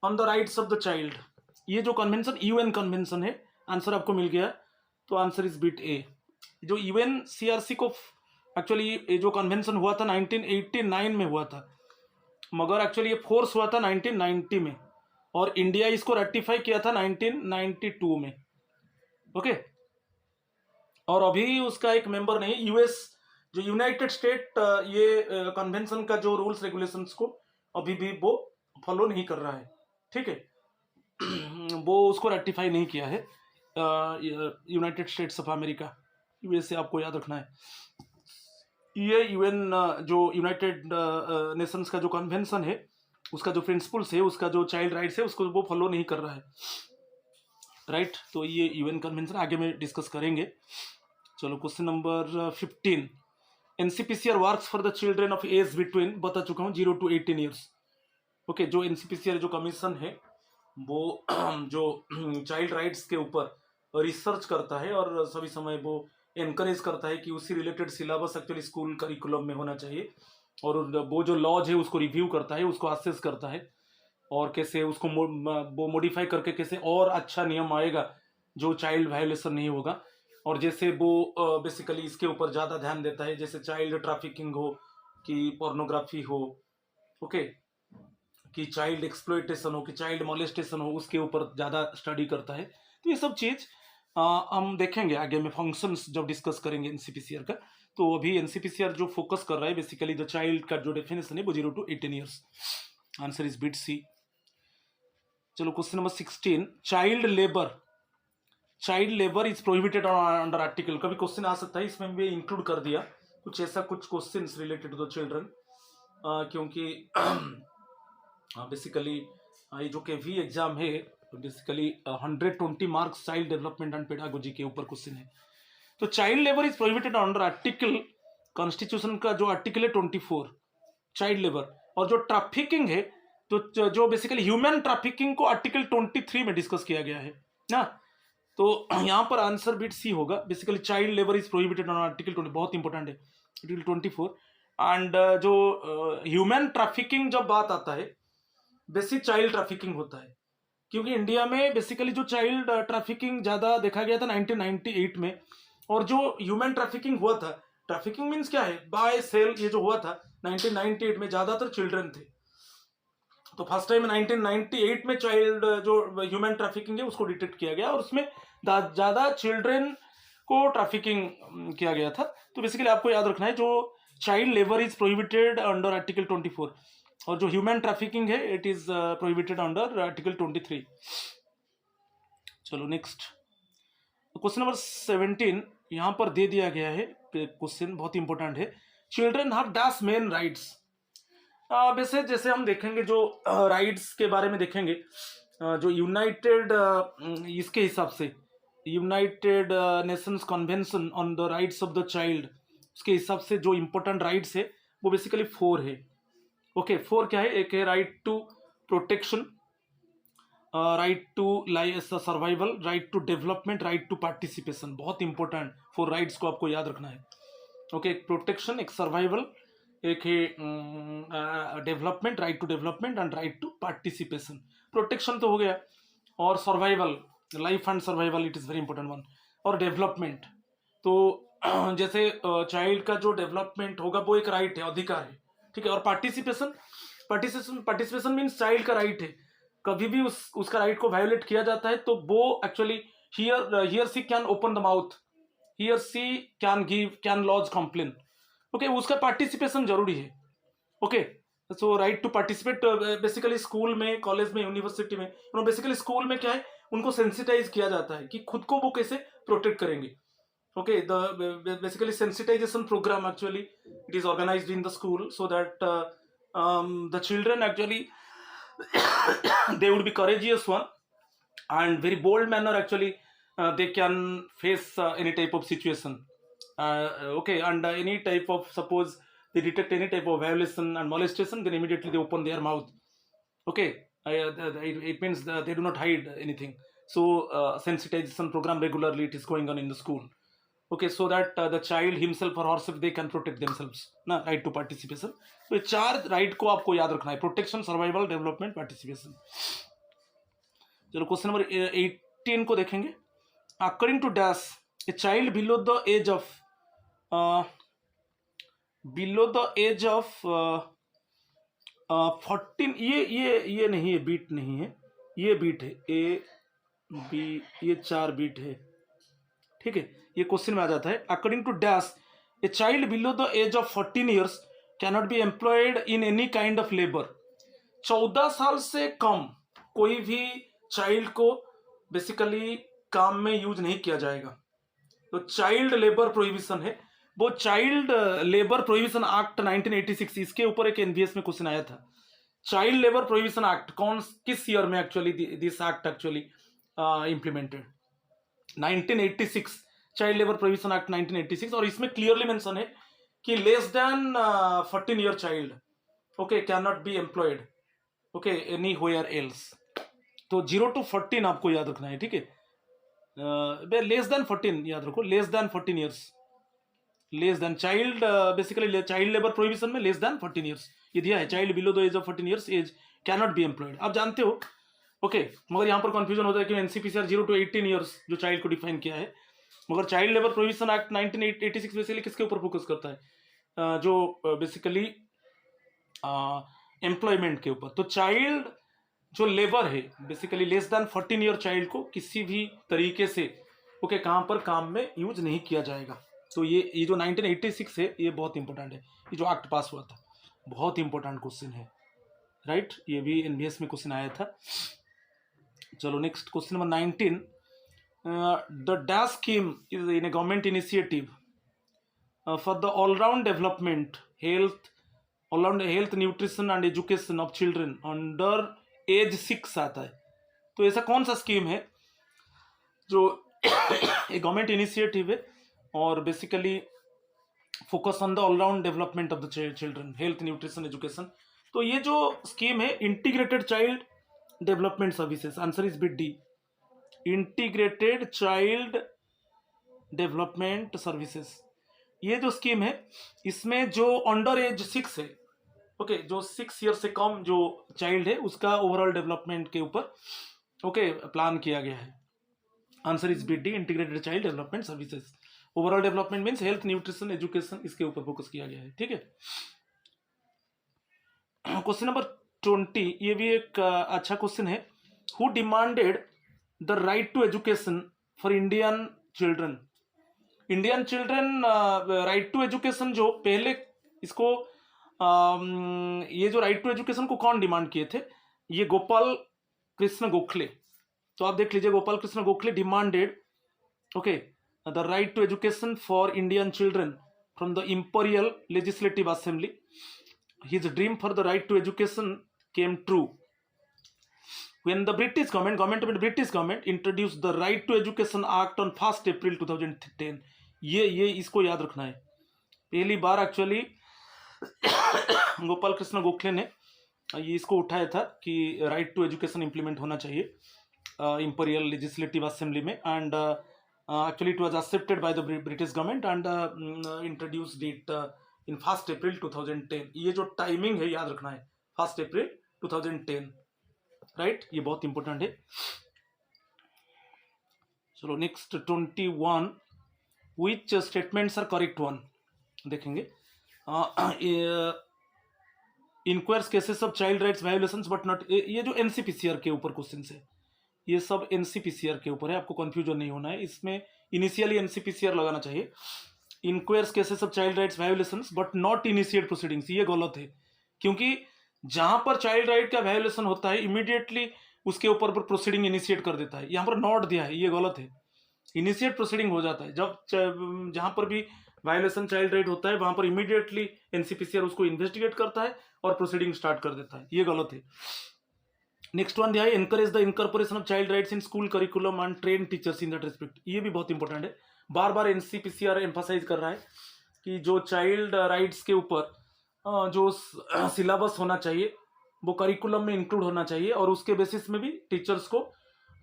[SPEAKER 1] on the rights of the child, ये जो कन्वेंशन यूएन कन्वेंशन है, आंसर आपको मिल गया, तो आंसर इज बिट ए। जो UNCRC को एक्चुअली ये जो कन्वेंशन हुआ था 1989 में हुआ था, मगर एक्चुअली ये फोर्स हुआ था 1990 में, और इंडिया इसको रेटिफाई किया था 1992 में। ओके, और अभी उसका एक मेंबर नहीं, यूएस, जो यूनाइटेड स्टेट ये कन्वेंशन का जो रूल्स रेगुलेशंस को अभी भी वो फॉलो नहीं कर रहा है, ठीक है, वो उसको रेटिफाई नहीं किया है। United states of America, USA आपको याद रखना है। ये यूएन जो यूनाइटेड नेशंस का जो कन्वेंशन है, उसका जो प्रिंसिपल्स है, उसका जो चाइल्ड राइट्स है, उसको वो फॉलो नहीं कर रहा है, राइट। तो ये यूएन कन्वेंशन आगे में डिस्कस करेंगे। चलो question number 15। NCPCR works for the children of age between, बता चुका हूँ, 0 to 18 ईयर्स। ओके, जो एनसीपीसीआर जो कमीशन है वो जो चाइल्ड राइट्स के ऊपर रिसर्च करता है, और सभी समय वो एनकरेज करता है कि उसी related syllabus actually school curriculum में होना चाहिए, और वो जो लॉज है उसको रिव्यू करता है, उसको असेस करता है, और कैसे उसको वो मॉडिफाई करके कैसे और अच्छा नियम आएगा जो चाइल्ड वायलेशन नहीं होगा। और जैसे वो बेसिकली इसके ऊपर ज़्यादा ध्यान देता है, जैसे चाइल्ड ट्रैफिकिंग हो कि पोर्नोग्राफी हो, ओके, कि चाइल्ड एक्सप्लॉयटेशन हो कि चाइल्ड मोलेस्टेशन हो, उसके ऊपर ज़्यादा स्टडी करता है। तो ये सब चीज़ हम देखेंगे आगे में, फंक्शंस जब डिस्कस करेंगे एनसीपीसीआर का। तो अभी एनसीपीसीआर जो फोकस कर रहा है बेसिकली द चाइल्ड का जो डेफिनेशन है वो 0 to 18 years. Answer is bit C. चलो question number 16। Child labour is prohibited under article, कभी क्वेश्चन आ सकता है, इसमें भी इंक्लूड कर दिया कुछ ऐसा, कुछ question related to the children, क्योंकि बेसिकली ये जो KV एग्जाम है basically 120 marks child development and pedagogy के ऊपर क्वेश्चन है। तो child labour is prohibited under article, constitution का जो आर्टिकल है 24, चाइल्ड लेबर। और जो ट्रैफिकिंग है, तो जो बेसिकली ह्यूमन ट्रैफिकिंग को आर्टिकल 23 में डिस्कस किया गया है ना। तो यहाँ पर आंसर बिट सी होगा। Basically child labour is prohibited on article 20, बहुत इंपॉर्टेंट है, आर्टिकल 24। एंड जो ह्यूमन ट्रैफिकिंग जब बात आता है, बेसिक चाइल्ड ट्रैफिकिंग होता है, क्योंकि इंडिया में बेसिकली जो चाइल्ड ट्रैफिकिंग ज़्यादा देखा गया था 1998 में। और जो ह्यूमन ट्रैफिकिंग हुआ था, ट्रैफिकिंग मीन्स क्या है, बाय सेल, ये जो हुआ था 1998 में, ज़्यादातर चिल्ड्रन थे। तो फर्स्ट टाइम 1998 में चाइल्ड जो ह्यूमन ट्रैफिकिंग है उसको डिटेक्ट किया गया, और उसमें ज़्यादा चिल्ड्रन को ट्रैफिकिंग किया गया था। तो बेसिकली आपको याद रखना है, जो child labour is prohibited under article 24, और जो ह्यूमन ट्रैफिकिंग है it is prohibited under article 23। चलो नेक्स्ट क्वेश्चन नंबर 17 यहाँ पर दे दिया गया है। क्वेश्चन बहुत इंपॉर्टेंट है, children have dash main rights. वैसे जैसे हम देखेंगे जो राइट्स के बारे में देखेंगे, जो यूनाइटेड इसके हिसाब से United Nations convention on the rights of the child, उसके हिसाब से जो इम्पोर्टेंट राइट्स है वो बेसिकली 4 है। ओके 4 क्या है, एक है right to protection, right to survival, right to development, right to participation. बहुत इंपॉर्टेंट 4 राइट्स को आपको याद रखना है। ओके एक प्रोटेक्शन, एक सर्वाइवल, एक है development, right to development and right to participation. Protection तो हो गया, और survival, life and survival it is very important one. और डेवलपमेंट तो जैसे चाइल्ड का जो डेवलपमेंट होगा वो एक राइट है, अधिकार है, ठीक है। और पार्टिसिपेशन मीन्स चाइल्ड का राइट है, कभी भी उसका राइट को वायोलेट किया जाता है तो वो actually here she can open the mouth, here she can lodge complain. Okay उसका पार्टिसिपेशन जरूरी है। Okay so right to participate, basically school में, कॉलेज में, यूनिवर्सिटी में, बेसिकली स्कूल में क्या है, उनको सेंसिटाइज किया जाता है कि खुद को वो कैसे प्रोटेक्ट करेंगे। Okay the basically sensitisation programme actually it is organised in the school so that the children actually they would be courageous one and very bold manner actually, they can face any type of situation. Okay and any type of, suppose they detect any type of violation and molestation, then immediately they open their mouth. Okay it means they do not hide anything. So sensitization program regularly it is going on in the school. Okay so that the child himself or herself they can protect themselves ना, right to participation। तो ये 4 right को आपको याद रखना है, protection, survival, development, participation. चलो question number 18 को देखेंगे। According to dash a child below the age of 14, ये नहीं है, बीट नहीं है, ये बीट है, ए बी, ये 4 बीट है, ठीक है। ये क्वेश्चन में आ जाता है, according to dash a child below the age of 14 years can not be employed in any kind of labour. 14 साल से कम कोई भी चाइल्ड को बेसिकली काम में यूज नहीं किया जाएगा। तो चाइल्ड लेबर प्रोहिबिशन है, वो चाइल्ड लेबर प्रोहिबिशन एक्ट 1986, इसके ऊपर एक एनवीएस में क्वेश्चन आया था। चाइल्ड लेबर प्रोहिबिशन एक्ट किस ईयर में actually this act actually implemented, 1986, child labour prohibition act 1986। और इसमें क्लियरली मेंशन है कि less than 14 year child okay can not be employed okay any where else. तो 0 to 14 आपको याद रखना है, ठीक है। लेस देन 14 याद रखो, less than 14 years, less than child, basically child labour prohibition में लेस देन 14 ईयर्स ये दिया है, child below the age of 14 years as can not be employed, आप जानते हो। ओके मगर यहाँ पर कंफ्यूजन होता है कि एनसीपीसीआर 0 to 18 ईयर्स जो चाइल्ड को डिफाइन किया है, मगर child labour prohibition act 1986 basically किसके ऊपर फोकस करता है, जो बेसिकली एम्प्लॉयमेंट के ऊपर। तो चाइल्ड जो लेबर है basically less than 14 year child को किसी भी तरीके से ओके कहाँ पर काम में यूज नहीं किया जाएगा। तो ये जो 1986 है ये बहुत इंपॉर्टेंट है, ये जो एक्ट पास हुआ था बहुत इंपॉर्टेंट क्वेश्चन है, राइट। ये भी एनबीएस में क्वेश्चन आया था। चलो next question number 19, the dash scheme is in a government initiative for the all round development health nutrition and education of children under age 6 आता है। तो ऐसा कौन सा स्कीम है जो एक गवर्नमेंट इनिशिएटिव है और basically focus on the all round development of the children, health nutrition education. तो ये जो स्कीम है integrated child development services, answer is bit D. Integrated child development services, ये जो स्कीम है इसमें जो अंडर एज 6 है, ओके, जो 6 ईयर से कम जो चाइल्ड है उसका ओवरऑल डेवलपमेंट के ऊपर ओके प्लान किया गया है। Answer is B D, integrated child development services. Overall development means health, nutrition, education, इसके ऊपर फोकस किया गया है। ठीक है, क्वेश्चन नंबर 20, ये भी एक अच्छा क्वेश्चन है। Who demanded the right to education for Indian children? Indian children right to education जो पहले इसको ये जो राइट टू एजुकेशन को कौन डिमांड किए थे? ये गोपाल कृष्ण गोखले। तो आप देख लीजिए, Gopal Krishna Gokhale demanded okay the right to education for Indian children from the imperial legislative assembly. His dream for the right to education came true when the British government introduced the Right to Education Act on 1st April 2010। ये इसको याद रखना है। पहली बार actually Gopal Krishna Gokhale ने ये इसको उठाया था कि राइट टू एजुकेशन इंप्लीमेंट होना चाहिए इंपीरियल लेजिस्लेटिव असेंबली में, and actually it was accepted by the British government and introduced it in 1st April 2010। ये जो टाइमिंग है याद रखना है, 1st April 2010, राइट, ये बहुत इंपॉर्टेंट है। चलो next 21, which statements are correct one देखेंगे। Inquires cases of child rights violations but not, ये जो एनसीपीसीआर के ऊपर क्वेश्चन है, ये सब एनसीपीसीआर के ऊपर है, आपको कंफ्यूजन नहीं होना है। इसमें इनिशियली एनसीपीसीआर लगाना चाहिए, enquires cases of child rights violations but not initiate proceedings. ये गलत है, क्योंकि जहां पर चाइल्ड राइट का वायोलेशन होता है इमीडिएटली उसके ऊपर प्रोसीडिंग इनिशिएट कर देता है। यहाँ पर नॉट दिया है, ये गलत है। इनिशिएट प्रोसीडिंग हो जाता है जब जहां पर भी वायोलेशन चाइल्ड राइट होता है, वहां पर इमीडिएटली एनसीपीसीआर उसको इन्वेस्टिगेट करता है और प्रोसीडिंग स्टार्ट कर देता है। ये गलत है। नेक्स्ट वन दिया है, encourage the incorporation of child rights in school curriculum and train teachers in that respect. ये भी बहुत इंपॉर्टेंट है। बार बार एनसीपीसीआर एम्फासाइज कर रहा है कि जो चाइल्ड राइट्स के ऊपर जो सिलेबस होना चाहिए वो करिकुलम में इंक्लूड होना चाहिए, और उसके बेसिस में भी टीचर्स को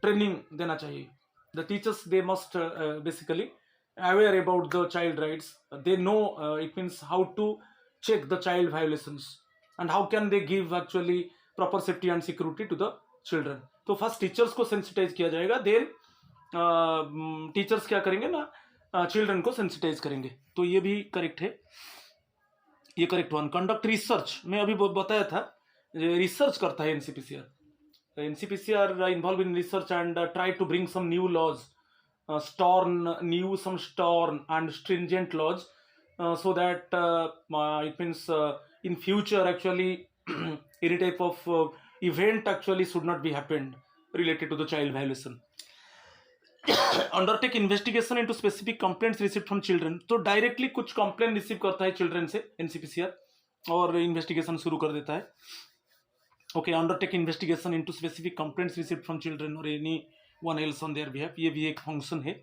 [SPEAKER 1] ट्रेनिंग देना चाहिए। The teachers they must basically aware about the child rights, they know it means how to check the child violations and how can they give actually proper safety and security to the children. तो first teachers को sensitise किया जाएगा, then teachers क्या करेंगे ना, children को sensitize करेंगे। तो ये भी करेक्ट है, ये करेक्ट वन। कंडक्ट रिसर्च, मैं अभी बताया था, रिसर्च करता है NCPCR. NCPCR involve in research and try to bring some new laws, some stern and stringent laws, so that it means in future actually any type of event actually should not be happened related to the child violation. Undertake investigation into specific complaints received from children। तो directly कुछ complain receive करता है children से NCPCR और investigation शुरू कर देता है। Okay, undertake investigation into specific complaints received from children और any one else on their behalf, ये भी एक फंक्शन है।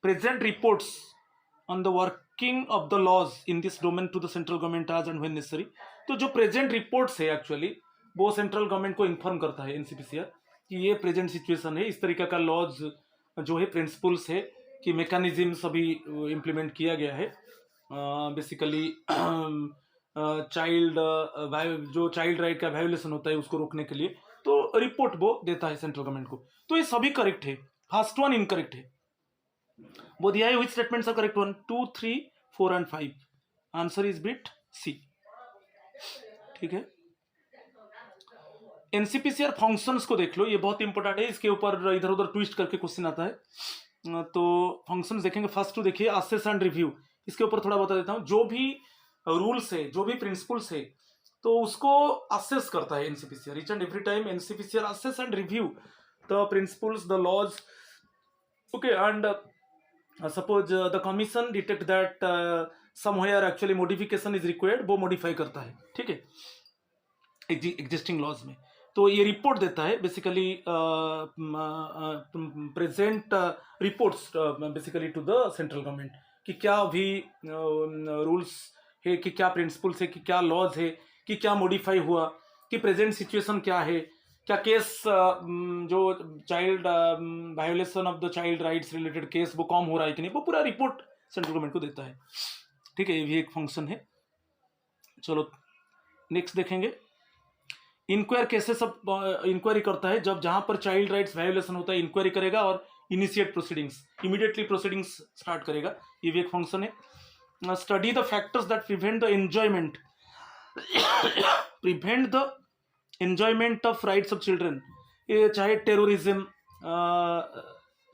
[SPEAKER 1] Present reports on the working of the laws in this domain to the central government as and when necessary. तो जो present reports है actually वो central government को inform करता है एनसीपीसीआर कि ये प्रेजेंट सिचुएशन है, इस तरीके का लॉज जो है, प्रिंसिपल्स है कि मैकेनिज्म्स अभी इम्प्लीमेंट किया गया है बेसिकली चाइल्ड जो चाइल्ड राइट का वायोलेशन होता है उसको रोकने के लिए। तो रिपोर्ट वो देता है सेंट्रल गवर्नमेंट को। तो ये सभी करेक्ट है, फर्स्ट वन इनकरेक्ट है। वो दिया है which statements are correct one, 2, 3, 4 and 5। Answer is bit C. ठीक है, एनसीपीसीआर फंक्शंस को देख लो, ये बहुत इंपॉर्टेंट है, इसके ऊपर इधर उधर ट्विस्ट करके क्वेश्चन आता है। तो फंक्शंस देखेंगे, फर्स्ट टू देखिए असेस एंड रिव्यू। इसके ऊपर थोड़ा बता देता हूँ। जो भी रूल्स है, जो भी प्रिंसिपल्स है, तो उसको असेस करता है NCPCR. Each and every time NCPCR assess and review the principles, the laws, okay, and suppose the commission detect that somewhere actually modification is required, वो मॉडिफाई करता है। ठीक है, एग्जिस्टिंग लॉज में। तो ये रिपोर्ट देता है basically present reports basically to the central government कि क्या अभी रूल्स है, कि क्या प्रिंसिपल्स है, कि क्या लॉज है, कि क्या मॉडिफाई हुआ, कि प्रेजेंट सिचुएशन क्या है, क्या केस जो child violation of the child rights related case वो कम हो रहा है कि नहीं, वो पूरा रिपोर्ट सेंट्रल गवर्नमेंट को देता है। ठीक है, ये भी एक फंक्शन है। चलो नेक्स्ट देखेंगे। इंक्वायर केसेस सब इंक्वायरी करता है जब जहां पर चाइल्ड राइट्स वायोलेशन होता है, इंक्वायरी करेगा और initiate proceedings, immediately proceedings start करेगा। ये भी एक फंक्शन है। Study the factors that prevent the enjoyment enjoyment of rights of children. ये चाहे टेररिज्म,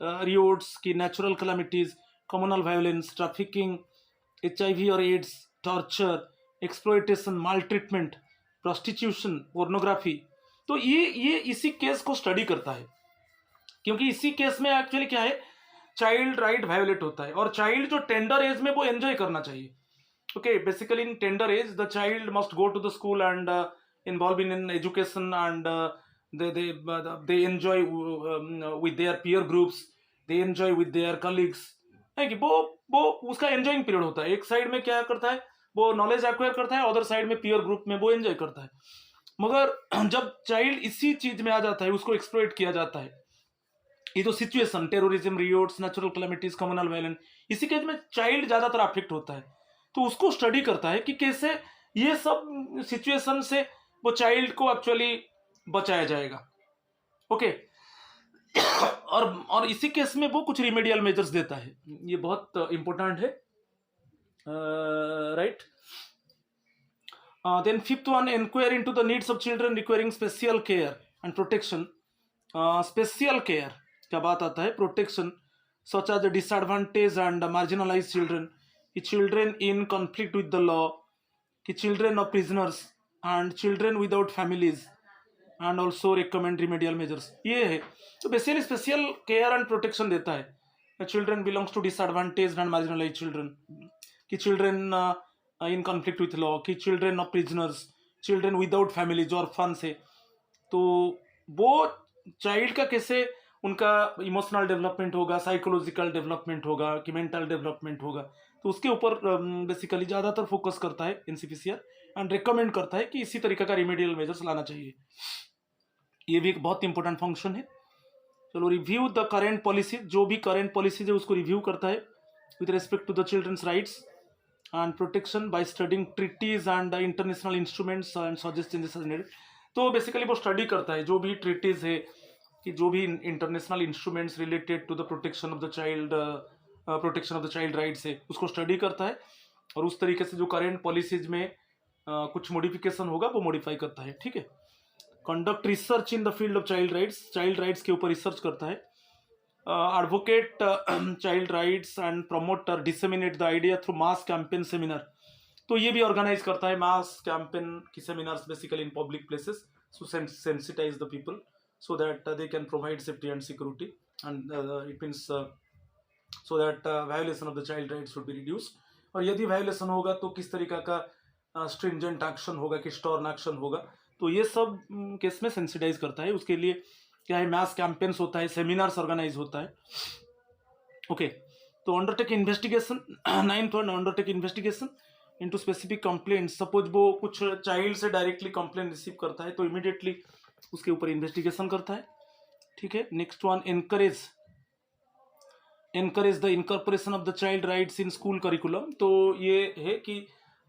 [SPEAKER 1] रियोट्स की natural calamities, communal violence, trafficking, HIV और एड्स, टॉर्चर, एक्सप्लॉयटेशन, माल ट्रीटमेंट, प्रोस्टिट्यूशन, पोर्नोग्राफी। तो ये इसी केस को स्टडी करता है, क्योंकि इसी केस में एक्चुअली क्या है, चाइल्ड राइट वायोलेट होता है। और चाइल्ड जो टेंडर एज में वो एंजॉय करना चाहिए। Okay, basically in tender age the child must go to the school and involved in education, and they enjoy with their peer groups, they enjoy with their colleagues, है कि वो उसका enjoying period होता है। एक side में क्या करता है, वो नॉलेज एक्वायर करता है, अदर साइड में पीयर ग्रुप में वो एंजॉय करता है। मगर जब चाइल्ड इसी चीज में आ जाता है, उसको एक्सप्लॉइट किया जाता है। ये जो situation, terrorism, riots, natural calamities, communal violence, इसी केस में चाइल्ड ज्यादातर अफेक्ट होता है। तो उसको स्टडी करता है कि कैसे ये सब सिचुएशन से वो चाइल्ड को एक्चुअली बचाया जाएगा। ओके, और इसी केस में वो कुछ रिमेडियल मेजर्स देता है। ये बहुत इंपॉर्टेंट है, right. Then fifth one, inquiry into the needs of children requiring special care and protection. Special care क्या बात आता है, protection such as disadvantage and marginalize children, कि children in conflict with the law, कि children of prisoners and children without families, and also recommend remedial measures. ये है, तो basically special care and protection देता है। Children belongs to disadvantage and marginalize children, कि children in conflict with law, कि children of prisoners, children without family जो orphan से। तो वो चाइल्ड का कैसे उनका इमोशनल डेवलपमेंट होगा, साइकोलॉजिकल डेवलपमेंट होगा, कि मेंटल डेवलपमेंट होगा, तो उसके ऊपर बेसिकली ज़्यादातर फोकस करता है एनसीपीसीआर, एंड रिकमेंड करता है कि इसी तरीके का रिमेडियल मेजर्स लाना चाहिए। ये भी एक बहुत इंपॉर्टेंट फंक्शन है। चलो, रिव्यू द करेंट पॉलिसी, जो भी करेंट पॉलिसीज है उसको रिव्यू करता है with respect to the children's rights and protection by studing treaties and international instruments and suggest changes as needed. तो बेसिकली वो स्टडी करता है जो भी ट्रीटीज है, कि जो भी international instruments related to the protection of the child rights है, उसको स्टडी करता है, और उस तरीके से जो करेंट पॉलिसीज में कुछ मॉडिफिकेशन होगा वो मॉडिफाई करता है। ठीक है, conduct research in the field of child rights के ऊपर रिसर्च करता है, advocate child rights and promote और disseminate the idea through mass campaign seminar. तो ये भी ऑर्गेनाइज करता है मास कैंपेन की seminars basically in public places, so sensitize the people so that they can provide safety and security, and it means so that violation of the child rights would be reduced। और यदि violation होगा तो किस तरीका का stringent action होगा, कि stern action होगा, तो ये सब केस में सेंसिटाइज करता है। उसके लिए क्या है, मैस कैंपेन्स होता है, सेमिनार्स ऑर्गेनाइज होता है। ओके, तो undertake investigation, 9th one, undertake investigation into specific complaint. Suppose वो कुछ चाइल्ड से डायरेक्टली कंप्लेंट रिसीव करता है, तो इमीडिएटली उसके ऊपर इन्वेस्टिगेशन करता है। ठीक है, next one, encourage the incorporation of the child rights in school curriculum. तो ये है कि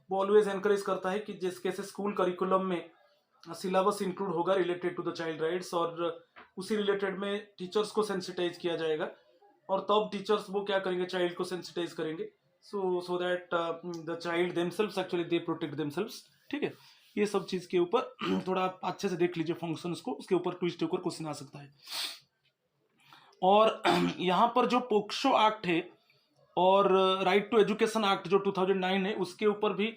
[SPEAKER 1] वो ऑलवेज एनकरेज करता है कि जिस कैसे स्कूल करिकुलम में सिलेबस इंक्लूड होगा related to the child rights, और उसी रिलेटेड में टीचर्स को सेंसिटाइज किया जाएगा, और तब टीचर्स वो क्या करेंगे, चाइल्ड को सेंसिटाइज करेंगे, सो that the child themselves actually they protect themselves. ठीक है, ये सब चीज के ऊपर थोड़ा अच्छे से देख लीजिए फंक्शंस को, उसके ऊपर ट्विस्ट होकर क्वेश्चन आ सकता है। और यहाँ पर जो पोक्सो एक्ट है और राइट टू एजुकेशन एक्ट जो 2009 है, उसके ऊपर भी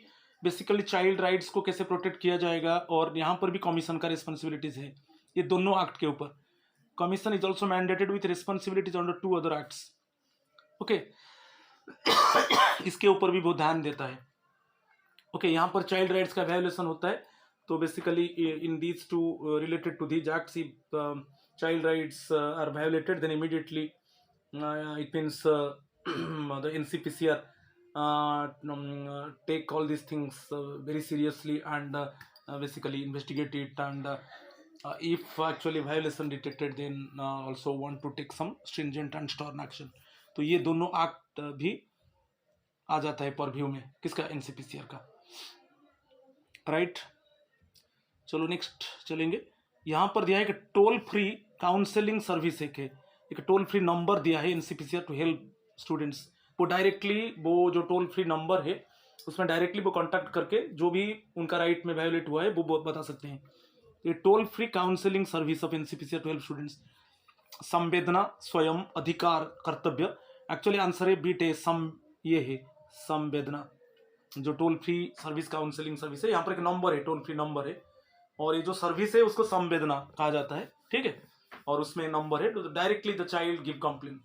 [SPEAKER 1] बेसिकली चाइल्ड राइट्स को कैसे प्रोटेक्ट किया जाएगा, और यहाँ पर भी कमीशन का रिस्पॉन्सिबिलिटीज है ये दोनों एक्ट के ऊपर। Commission is also mandated with responsibilities under 2 other acts. Okay, इसके ऊपर भी वो ध्यान देता है। ओके, यहाँ पर चाइल्ड राइट्स का वायोलेशन होता है, तो basically in these two related to these acts, child rights are violated, then immediately it means the NCPCR take all these things very seriously, and basically investigate it, and if actually violation detected, then also want to take some stringent and stern action. तो ये दोनों act भी आ जाता है purview में किसका, NCPCR का, right. चलो नेक्स्ट चलेंगे। यहाँ पर दिया है कि टोल फ्री काउंसलिंग सर्विस एक टोल फ्री नंबर दिया है एनसीपीसीआर टू हेल्प स्टूडेंट्स। वो डायरेक्टली वो जो टोल फ्री नंबर है उसमें डायरेक्टली वो कॉन्टैक्ट करके जो भी उनका राइट में वायोलेट हुआ है वो बता सकते हैं। ये toll free counselling service of NCPCR to help students. Samvedna, Swayam, अधिकार, कर्तव्य, एक्चुअली आंसर है बीट है ये है संवेदना। जो toll free service counselling service है, यहाँ पर एक नंबर है, टोल फ्री नंबर है, और ये जो सर्विस है उसको संवेदना कहा जाता है, ठीक है, और उसमें नंबर है, तो directly the child give complain.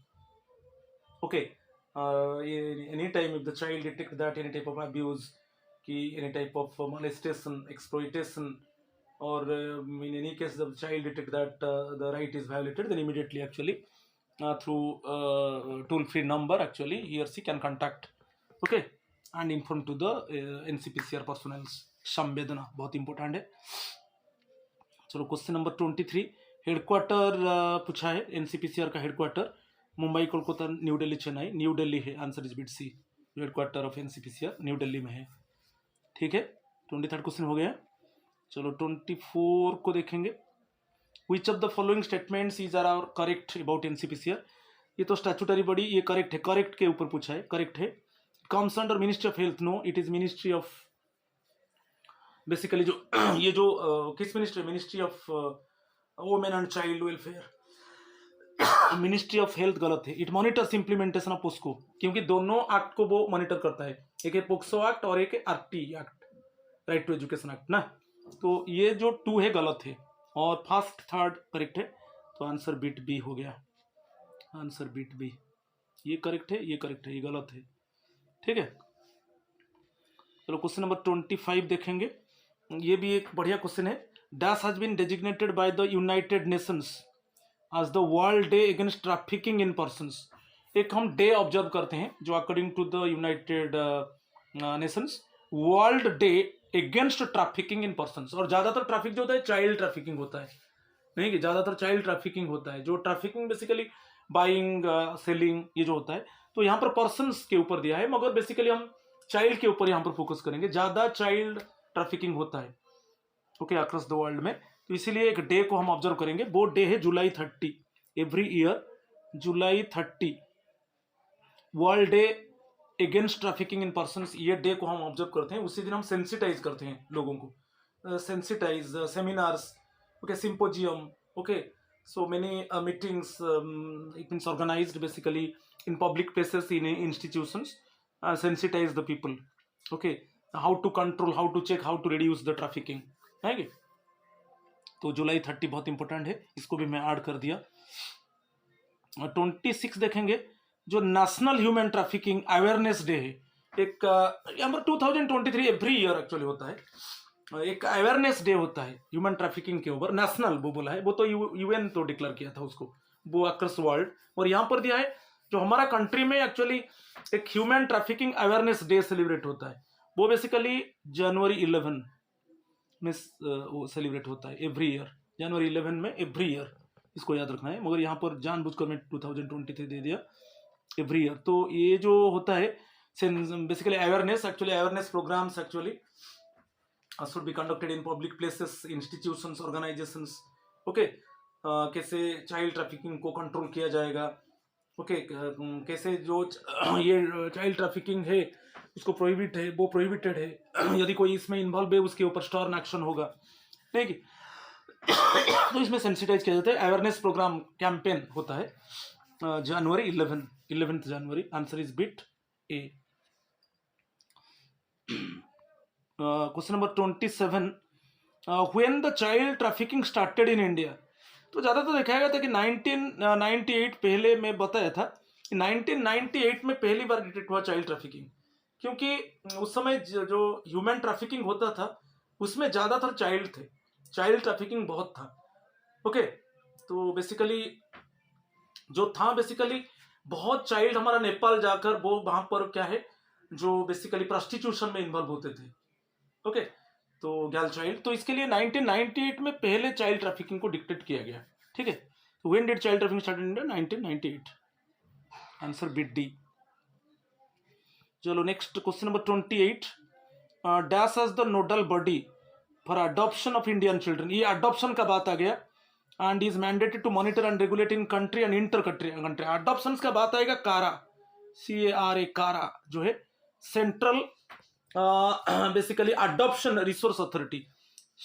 [SPEAKER 1] Okay, any time if the child detect that any type of abuse की any type of molestation, exploitation, or in any case the child detect that the right is violated, then immediately actually through toll free number actually he or she can contact, okay, and inform to the NCPCR personnel। संवेदना बहुत important है। चलो question number 23, headquarter पूछा है NCPCR का। Headquarter Mumbai, Kolkata, new Delhi, Chennai. New Delhi है, answer is bit C. Headquarter of NCPCR new Delhi में है, ठीक है। 23rd क्वेश्चन हो गया। चलो 24 को देखेंगे। Which of the following statements is are correct about NCPCR. ये तो स्टैट्यूटरी बॉडी, ये करेक्ट है, करेक्ट के ऊपर पूछा है, करेक्ट है। Comes under ministry of health, no, it is ministry of, basically जो ये जो किस ministry, ministry of women and child welfare. Ministry of health गलत है। It monitors implementation of POCSO, क्योंकि दोनों एक्ट को वो मॉनिटर करता है, एक है पोक्सो एक्ट और एक है RT act, right to education act ना। तो ये जो 2 है गलत है और फर्स्ट थर्ड करेक्ट है, तो आंसर बिट बी हो गया, आंसर बिट बी। ये करेक्ट है, ये करेक्ट है, ये गलत है, ठीक है। चलो क्वेश्चन नंबर 25 देखेंगे। ये भी एक बढ़िया क्वेश्चन है। Dash has been designated by the United Nations as the world day against trafficking in persons. एक हम डे ऑब्जर्व करते हैं जो according to the United Nations world day against trafficking in persons. और ज्यादातर ट्रैफिक जो होता है चाइल्ड ट्रैफिकिंग होता है, नहीं कि ज्यादातर चाइल्ड ट्रैफिकिंग होता है। जो ट्रैफिकिंग बेसिकली बाइंग सेलिंग ये जो होता है, तो यहाँ पर पर्संस के ऊपर दिया है, मगर बेसिकली हम चाइल्ड के ऊपर यहाँ पर फोकस करेंगे। ज्यादा चाइल्ड ट्रैफिकिंग होता है, ओके, अक्रॉस द वर्ल्ड में। तो इसीलिए एक डे को हम ऑब्जर्व करेंगे, वो डे है जुलाई 30, every year July 30 world day against trafficking in persons. ये डे को हम ऑब्जर्व करते हैं, उसी दिन हम सेंसिटाइज करते हैं लोगों को, sensitise seminars, okay, symposium, okay, so many meetings, it means organized basically in public places, in institutions, sensitize the people, okay, how to control, how to check, how to reduce the trafficking, है कि। तो जुलाई 30 बहुत important है, इसको भी मैं add कर दिया। 26 देखेंगे, जो national human trafficking awareness day है, एक यहाँ पर 2023 एवरी ईयर एक्चुअली होता है, एक अवेयरनेस डे होता है ह्यूमन ट्रैफिकिंग के ऊपर, नेशनल वो बोला है, वो तो यूएन तो डिक्लेयर किया था उसको, वो अक्रॉस वर्ल्ड। और यहाँ पर दिया है जो हमारा कंट्री में एक्चुअली एक human trafficking awareness day celebrate होता है, वो बेसिकली जनवरी 11 में वो सेलिब्रेट होता है एवरी ईयर, जनवरी 11 में एवरी ईयर, इसको याद रखना है। मगर यहाँ पर जानबूझकर मैं 2023 दे दिया एवरी ईयर। तो ये जो होता है basically awareness, actually awareness programmes actually should be conducted in public places, institutions, organizations, okay, कैसे चाइल्ड ट्रैफिकिंग को कंट्रोल किया जाएगा, ओके, कैसे जो ये चाइल्ड ट्रैफिकिंग है उसको प्रोहिबिट है, वो प्रोहिबिटेड है, यदि कोई इसमें इन्वॉल्व है उसके ऊपर स्टर्न एक्शन होगा, ठीक है। तो इसमें सेंसिटाइज किया जाता है, अवेयरनेस प्रोग्राम कैंपेन होता है जनवरी 11th January, answer is bit A. Question number 27, when the child trafficking started in India. तो ज़्यादा तो देखा गया था कि 1998, पहले मैं बताया था कि 1998 में पहली बार डिटेक्ट हुआ चाइल्ड ट्रैफिकिंग, क्योंकि उस समय जो ह्यूमन ट्रैफिकिंग होता था उसमें ज़्यादातर चाइल्ड थे, चाइल्ड ट्रैफिकिंग बहुत था, ओके। तो बेसिकली जो था, बेसिकली बहुत चाइल्ड हमारा नेपाल जाकर वो वहाँ पर क्या है जो बेसिकली प्रोस्टिट्यूशन में इन्वॉल्व होते थे, ओके। तो गर्ल चाइल्ड, तो इसके लिए 1998 में पहले चाइल्ड ट्रैफिकिंग को डिक्टेट किया गया, ठीक है। तो when did child trafficking start in India? 1998, answer bit D. चलो next question number 28, dash as the nodal body for adoption of Indian children. ये अडॉप्शन का बात आ गया, and is mandated to monitor and regulate in country and inter country. Adoption का बात आएगा कारा, CARA, कारा जो है central basically adoption resource authority,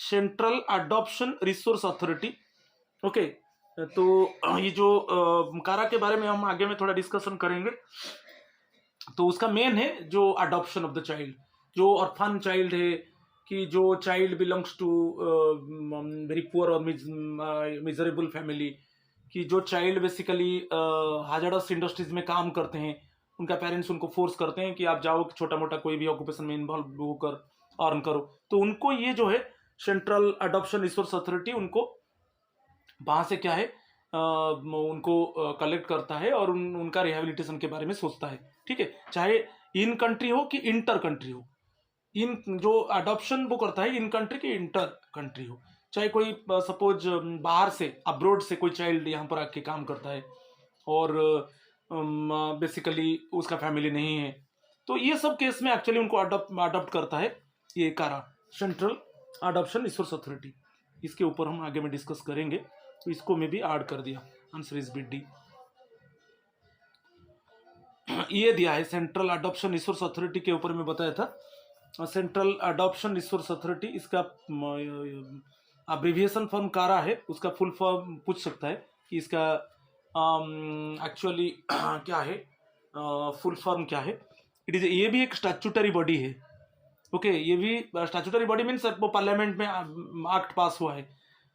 [SPEAKER 1] central adoption resource authority. Okay, तो ये जो कारा के बारे में हम आगे में थोड़ा डिस्कशन करेंगे। तो उसका मेन है जो अडॉप्शन ऑफ द चाइल्ड, जो ऑर्फन चाइल्ड है, कि जो child belongs to very poor और मिजरेबल फैमिली, कि जो चाइल्ड बेसिकली हाजार्डस इंडस्ट्रीज में काम करते हैं, उनका पेरेंट्स उनको फोर्स करते हैं कि आप जाओ छोटा मोटा कोई भी ऑक्यूपेशन में इन्वॉल्व होकर अर्न करो, तो उनको ये जो है सेंट्रल अडॉप्शन रिसोर्स अथॉरिटी उनको वहाँ से क्या है उनको कलेक्ट करता है और उनका रिहेबिलिटेशन के बारे में सोचता है, ठीक है। चाहे इन कंट्री हो कि इंटर कंट्री हो, इन जो अडॉप्शन वो करता है इन कंट्री की इंटर कंट्री हो, चाहे कोई सपोज बाहर से अब्रोड से कोई चाइल्ड यहाँ पर आके काम करता है और बेसिकली उसका फैमिली नहीं है, तो ये सब केस में एक्चुअली उनको अडॉप्ट करता है ये कारा, सेंट्रल अडॉप्शन रिसोर्स अथॉरिटी। इसके ऊपर हम आगे में डिस्कस करेंगे, तो इसको मैं भी ऐड कर दिया, आंसर इज बिट डी। ये दिया है सेंट्रल अडॉप्शन रिसोर्स अथॉरिटी के ऊपर मैं बताया था, सेंट्रल अडॉप्शन रिसोर्स अथॉरिटी, इसका अब्रिविएशन फॉर्म कारा है, उसका फुल फॉर्म पूछ सकता है कि इसका एक्चुअली क्या है, फुल फॉर्म क्या है। इट इज, ये भी एक स्टैट्यूटरी बॉडी है, ओके, ये भी स्टैट्यूटरी बॉडी मीन्स वो पार्लियामेंट में एक्ट पास हुआ है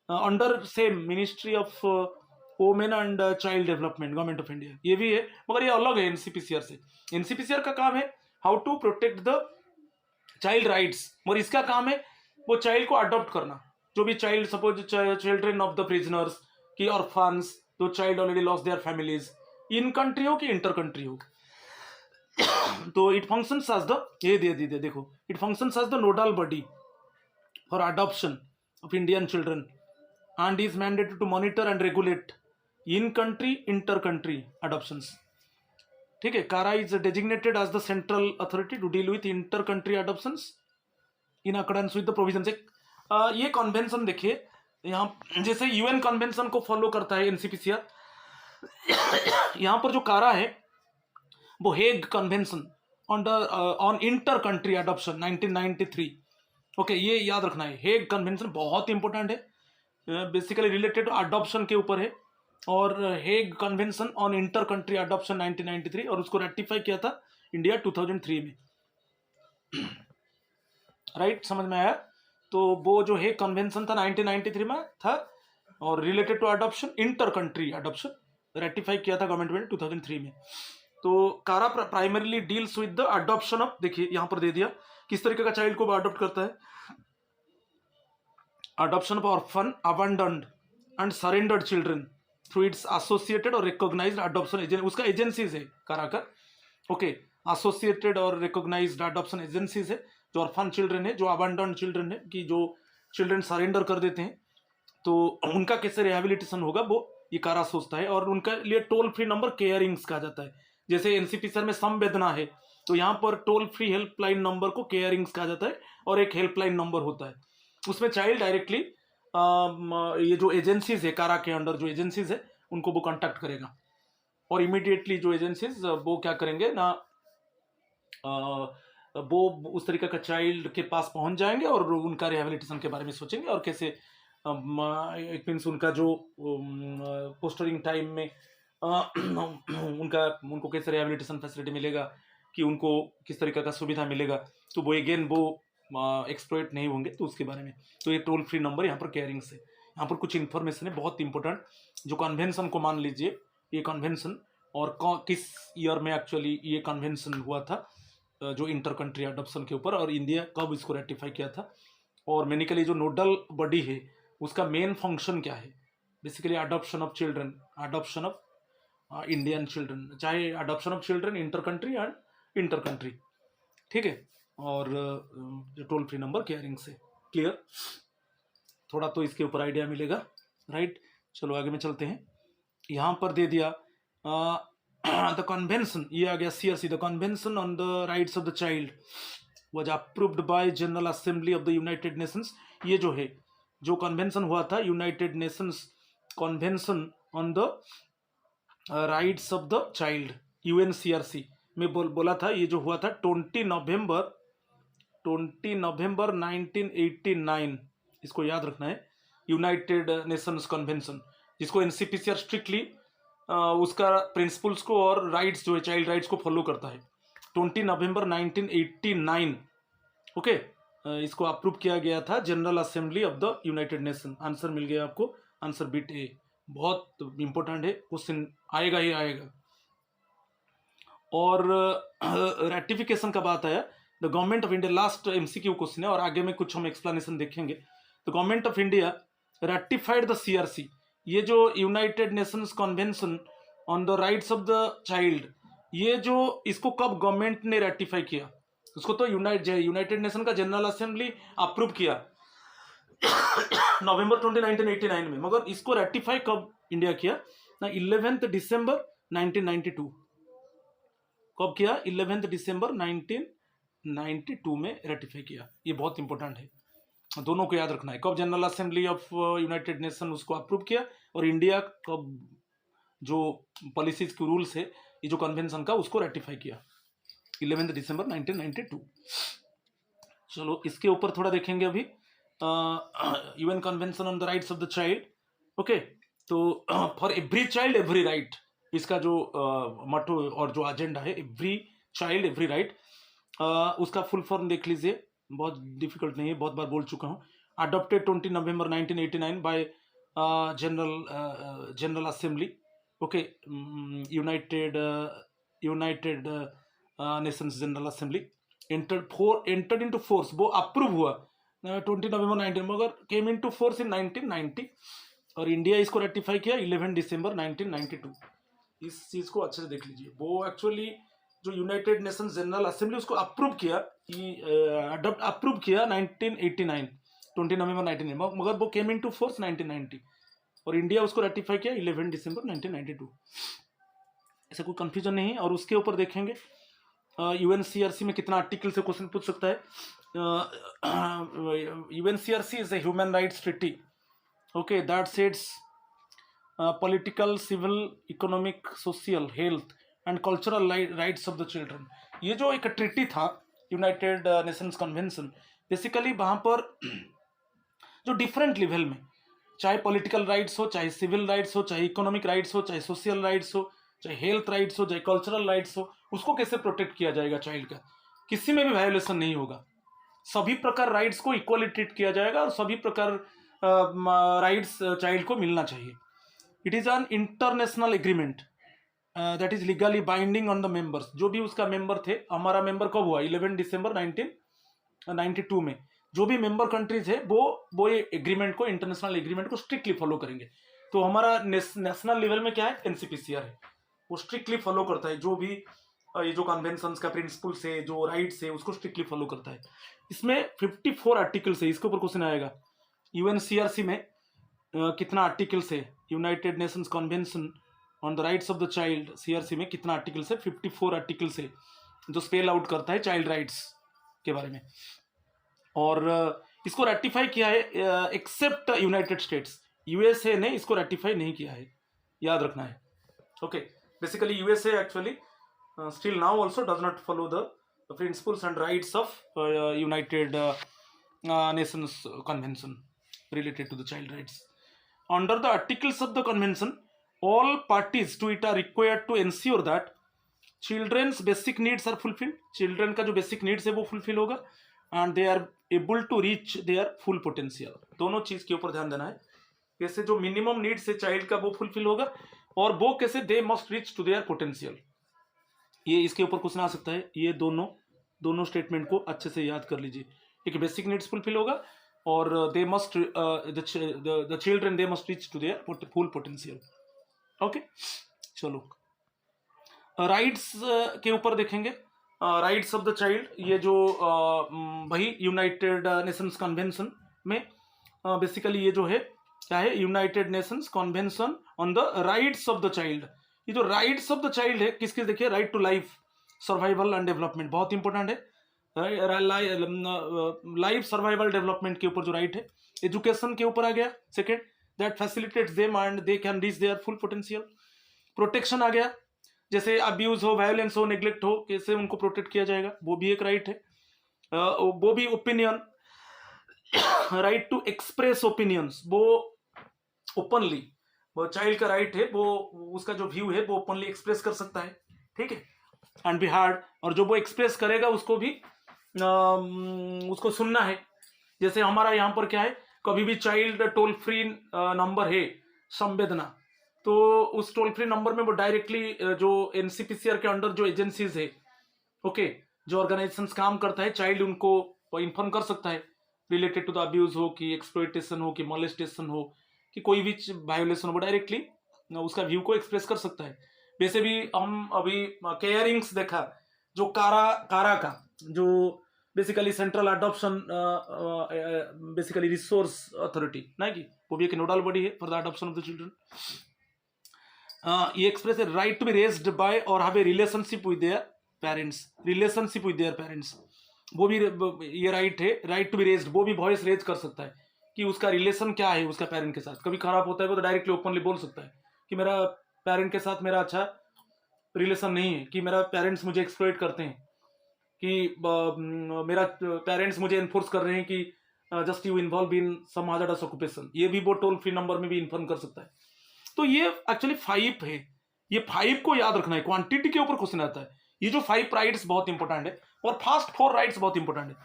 [SPEAKER 1] under same ministry of women and child development, government of India, ये भी है, मगर ये अलग है एनसीपीसीआर से। एनसीपीसीआर का काम है how to protect the child rights, मगर इसका काम है वो चाइल्ड को अडॉप्ट करना, जो भी child suppose children of the prisoners की ऑर्फन्स, जो child already lost their families, in country हो कि इंटर कंट्री हो, तो इट फंक्शंस एज द, ये दे देखो, it functions as the nodal body for adoption of Indian children and is mandated to monitor and regulate in country inter country adoptions, ठीक है। कारा is designated as the central authority to deal with inter country adoptions in accordance with the provisions। ये convention देखिए यहाँ, जैसे UN convention को follow करता है एनसीपीसीआर, यहाँ पर जो कारा है वो Hague convention on inter country adoption 1993, okay, ये याद रखना है। हेग कन्वेंशन बहुत इंपॉर्टेंट है, बेसिकली रिलेटेड अडॉप्शन के ऊपर है, और Hague convention on inter country adoption 1993, और उसको रेटिफाई किया था इंडिया 2003 में, राइट, समझ में आया। तो वो जो हेग कन्वेंशन था 1993 में था, और related to adoption, inter country adoption ratify किया था गवर्नमेंट में 2003 में। तो CARA primarily deals with the adoption of, देखिए यहाँ पर दे दिया किस तरीके का चाइल्ड को अडॉप्ट करता है, adoption of orphan, abandoned and surrendered children through its associated और recognized adoption agency, उसका एजेंसीज है कारा का, ओके, एसोसिएटेड और रिकॉग्नाइज्ड अडॉप्शन एजेंसीज है। जो ऑर्फन चिल्ड्रन है, जो अबैंडन्ड चिल्ड्रन है, कि जो चिल्ड्रन सरेंडर कर देते हैं, तो उनका कैसे रिहेबिलिटेशन होगा वो ये कारा सोचता है, और उनके लिए टोल फ्री नंबर केयरिंग्स कहा जाता है। जैसे एनसीपीसीआर में संवेदना है, तो यहाँ पर टोल फ्री हेल्पलाइन नंबर को केयरिंग्स कहा जाता है, और एक हेल्पलाइन नंबर होता है, उसमें चाइल्ड डायरेक्टली ये जो एजेंसीज है कारा के अंडर जो एजेंसीज है उनको वो कांटेक्ट करेगा, और इमीडिएटली जो एजेंसीज वो क्या करेंगे ना, वो उस तरीके का चाइल्ड के पास पहुंच जाएंगे और उनका रिहेबिलिटेशन के बारे में सोचेंगे, और कैसे इट मीन्स उनका जो पोस्टरिंग टाइम में उनको कैसे रिहेबिलिटेशन फैसिलिटी मिलेगा, कि उनको किस तरीके का सुविधा मिलेगा, तो वो अगेन वो एक्सप्लॉइट नहीं होंगे, तो उसके बारे में। तो ये टोल फ्री नंबर यहाँ पर केयरिंग से, यहाँ पर कुछ इन्फॉर्मेशन है बहुत इंपॉर्टेंट, जो कन्वेंशन को मान लीजिए, ये कन्वेंशन और किस ईयर में एक्चुअली ये कन्वेंशन हुआ था जो इंटर कंट्री अडॉप्शन के ऊपर, और इंडिया कब इसको रेटिफाई किया था, और मेनिकली जो नोडल बॉडी है उसका मेन फंक्शन क्या है, basically adoption of children, adoption of Indian children, चाहे adoption of children inter country and inter country, ठीक है, और जो टोल फ्री नंबर केयरिंग से। क्लियर, थोड़ा तो इसके ऊपर आइडिया मिलेगा, राइट। चलो आगे में चलते हैं। यहाँ पर दे दिया द कन्वेंशन, ये आ गया CRC, the convention on the rights of the child was approved by general assembly of the United Nations. ये जो है, जो कन्वेंशन हुआ था, United Nations convention on the rights of the child, UNCRC में बोला था, ये जो हुआ था 20 नवंबर 1989, इसको याद रखना है, यूनाइटेड नेशंस कन्वेंशन, जिसको NCPCR स्ट्रिक्टली उसका प्रिंसिपल्स को और राइट्स जो है चाइल्ड राइट्स को फॉलो करता है। 20 नवंबर 1989, ओके, इसको अप्रूव किया गया था general assembly of the united nation. Answer मिल गया आपको, आंसर बिट ए, बहुत इंपॉर्टेंट है, क्वेश्चन आएगा ही आएगा। और रेटिफिकेशन का बात आया, the government of India, last MCQ question है और आगे में कुछ हम एक्सप्लेनेशन देखेंगे। The government of India ratified the CRC, ये जो United Nations convention on the rights of the child, ये जो इसको कब गवर्नमेंट ने रेटिफाई किया, उसको तो यूनाइटेड नेशन का जनरल असेंबली अप्रूव किया नवंबर 20 1989 में, मगर इसको रेटिफाई कब इंडिया किया ना, 11 दिसंबर 1992। कब किया? 11 दिसंबर 1992 में रेटिफाई किया। ये बहुत इंपॉर्टेंट है, दोनों को याद रखना है, कब general assembly of United nation उसको अप्रूव किया और इंडिया कब जो पॉलिसीज के रूल्स है, ये जो कन्वेंशन का, उसको रेटिफाई किया 11 दिसंबर 1992। चलो इसके ऊपर थोड़ा देखेंगे अभी, UN convention on the rights of the child, okay. तो for every child every right, इसका जो मोटो और जो एजेंडा है, एवरी चाइल्ड एवरी राइट, उसका फुल फॉर्म देख लीजिए, बहुत डिफिकल्ट नहीं है, बहुत बार बोल चुका हूँ। अडॉप्टेड 20 नवंबर 1989 bye general assembly, okay, United Nations General assembly, entered into force, वो अप्रूव हुआ 20 नवंबर 19, मगर केम इनटू फोर्स इन 1990, और इंडिया इसको रेटिफाई किया 11 दिसंबर 1992। इस चीज को अच्छे से देख लीजिए, वो एक्चुअली जो यूनाइटेड नेशंस जनरल असेंबली उसको अप्रूव किया, अप्रूव किया 1989 20 नवंबर 19, मगर वो केम इनटू फोर्स 1990 और इंडिया उसको रेटिफाई किया 11 दिसंबर 1992। ऐसा कोई कंफ्यूजन नहीं है। और उसके ऊपर देखेंगे UNCRC में कितना आर्टिकल से क्वेश्चन पूछ सकता है। UNCRC is a human rights treaty, okay, that sets political, civil, economic, social, health and cultural rights of the children. ये जो एक ट्रीटी था यूनाइटेड नेशंस कन्वेंशन, बेसिकली वहाँ पर जो डिफरेंट लेवल में, चाहे पॉलिटिकल राइट्स हो, चाहे सिविल राइट्स हो, चाहे इकोनॉमिक राइट्स हो, चाहे सोशल राइट्स हो, चाहे हेल्थ राइट्स हो, चाहे कल्चरल राइट्स हो, उसको कैसे प्रोटेक्ट किया जाएगा चाइल्ड का, किसी में भी वायोलेशन नहीं होगा, सभी प्रकार राइट्स को इक्वली ट्रीट किया जाएगा और सभी प्रकार राइट्स चाइल्ड को मिलना चाहिए। It is an international agreement that is legally binding on the members. जो भी उसका मेंबर थे, हमारा मेंबर कब हुआ? 11 दिसंबर 1992 में। जो भी मेंबर कंट्रीज है वो ये एग्रीमेंट को, इंटरनेशनल एग्रीमेंट को स्ट्रिक्टली फॉलो करेंगे। तो हमारा नेशनल लेवल में क्या है? NCPCR है, वो स्ट्रिक्टली फॉलो करता है, जो भी ये जो कन्वेंशंस का प्रिंसिपल्स है, जो राइट्स है, उसको स्ट्रिक्टली फॉलो करता है। इसमें 54 आर्टिकल्स है, इसके ऊपर क्वेश्चन आएगा। UNCRC में कितना आर्टिकल्स है? United Nations convention on the rights of the child, CRC में कितना आर्टिकल्स है? 54 आर्टिकल्स है, जो स्पेल आउट करता है चाइल्ड राइट्स के बारे में। और इसको रेटिफाई किया है एक्सेप्ट यूनाइटेड स्टेट्स, USA ने इसको रेटिफाई नहीं किया है, याद रखना है, okay. Basically USA actually still now also does not follow the principles and rights of United Nations Convention related to the child rights. Under the articles of the convention, all parties to it are required to ensure that children's basic needs are fulfilled. Children का जो basic needs है वो fulfill होगा, and they are able to reach their full potential. दोनों चीज के ऊपर ध्यान देना है, कैसे जो मिनिमम नीड्स है चाइल्ड का वो फुलफिल होगा, और वो कैसे they must reach to their potential. ये इसके ऊपर क्वेश्चन आ सकता है। ये दोनों स्टेटमेंट को अच्छे से याद कर लीजिए। एक बेसिक नीड्स फुलफिल होगा और they must the children they must reach to their full potential, okay. चलो राइट्स के ऊपर देखेंगे, राइट्स ऑफ द चाइल्ड। ये जो भाई यूनाइटेड नेशंस कन्वेंशन में बेसिकली ये जो है क्या है, United Nations convention on the rights of the child. ये जो राइट्स ऑफ द चाइल्ड है किसके, देखिए right to life, survival and development, बहुत इंपॉर्टेंट है। लाइफ सर्वाइवल डेवलपमेंट के ऊपर जो राइट है, एजुकेशन के ऊपर आ गया second, that facilitates them and they can reach their full potential. Protection आ गया, जैसे अब्यूज हो, वायलेंस हो, नेग्लेक्ट हो, कैसे उनको प्रोटेक्ट किया जाएगा, वो भी एक राइट है। वो भी opinion, right to express opinions, वो ओपनली, वो चाइल्ड का राइट है, वो उसका जो व्यू है वो ओपनली एक्सप्रेस कर सकता है, ठीक है, एंड बी हार्ड, और जो वो एक्सप्रेस करेगा उसको भी उसको सुनना है। जैसे हमारा यहाँ पर क्या है, कभी भी चाइल्ड टोल फ्री नंबर है संवेदना, तो उस टोल फ्री नंबर में वो डायरेक्टली जो एनसीपीसीआर के अंडर जो एजेंसीज है, ओके, जो ऑर्गेनाइजेशंस काम करता है, चाइल्ड उनको इन्फॉर्म कर सकता है रिलेटेड टू द अब्यूज हो, कि एक्सप्लॉइटेशन हो, कि मोलेस्टेशन हो, कि कोई भी वायोलेशन हो, वो डायरेक्टली उसका व्यू को एक्सप्रेस कर सकता है। वैसे भी हम अभी केयरिंग्स देखा, जो कारा का जो basically central adoption basically resource authority ना, कि वो भी एक नोडल बॉडी है for the adoption of the children. ये express right to be raised by और have a relationship with their parents, relationship with their parents, वो भी ये राइट है, राइट टू बी रेज्ड, वो भी वॉइस रेज कर सकता है कि उसका रिलेशन क्या है उसका पेरेंट के साथ। कभी खराब होता है वो तो डायरेक्टली ओपनली बोल सकता है कि मेरा पेरेंट के साथ मेरा अच्छा रिलेशन नहीं है, कि मेरा पेरेंट्स मुझे एक्सप्लॉइट करते हैं, कि मेरा पेरेंट्स मुझे इन्फोर्स कर रहे हैं कि just you involve in some hazardous occupation, ये भी वो टोल फ्री नंबर में भी इन्फॉर्म कर सकता है। तो ये एक्चुअली 5 है, ये 5 को याद रखना है, क्वांटिटी के ऊपर क्वेश्चन आता है। ये जो 5 राइट्स बहुत इंपॉर्टेंट है, और फर्स्ट 4 राइट्स बहुत इंपॉर्टेंट है,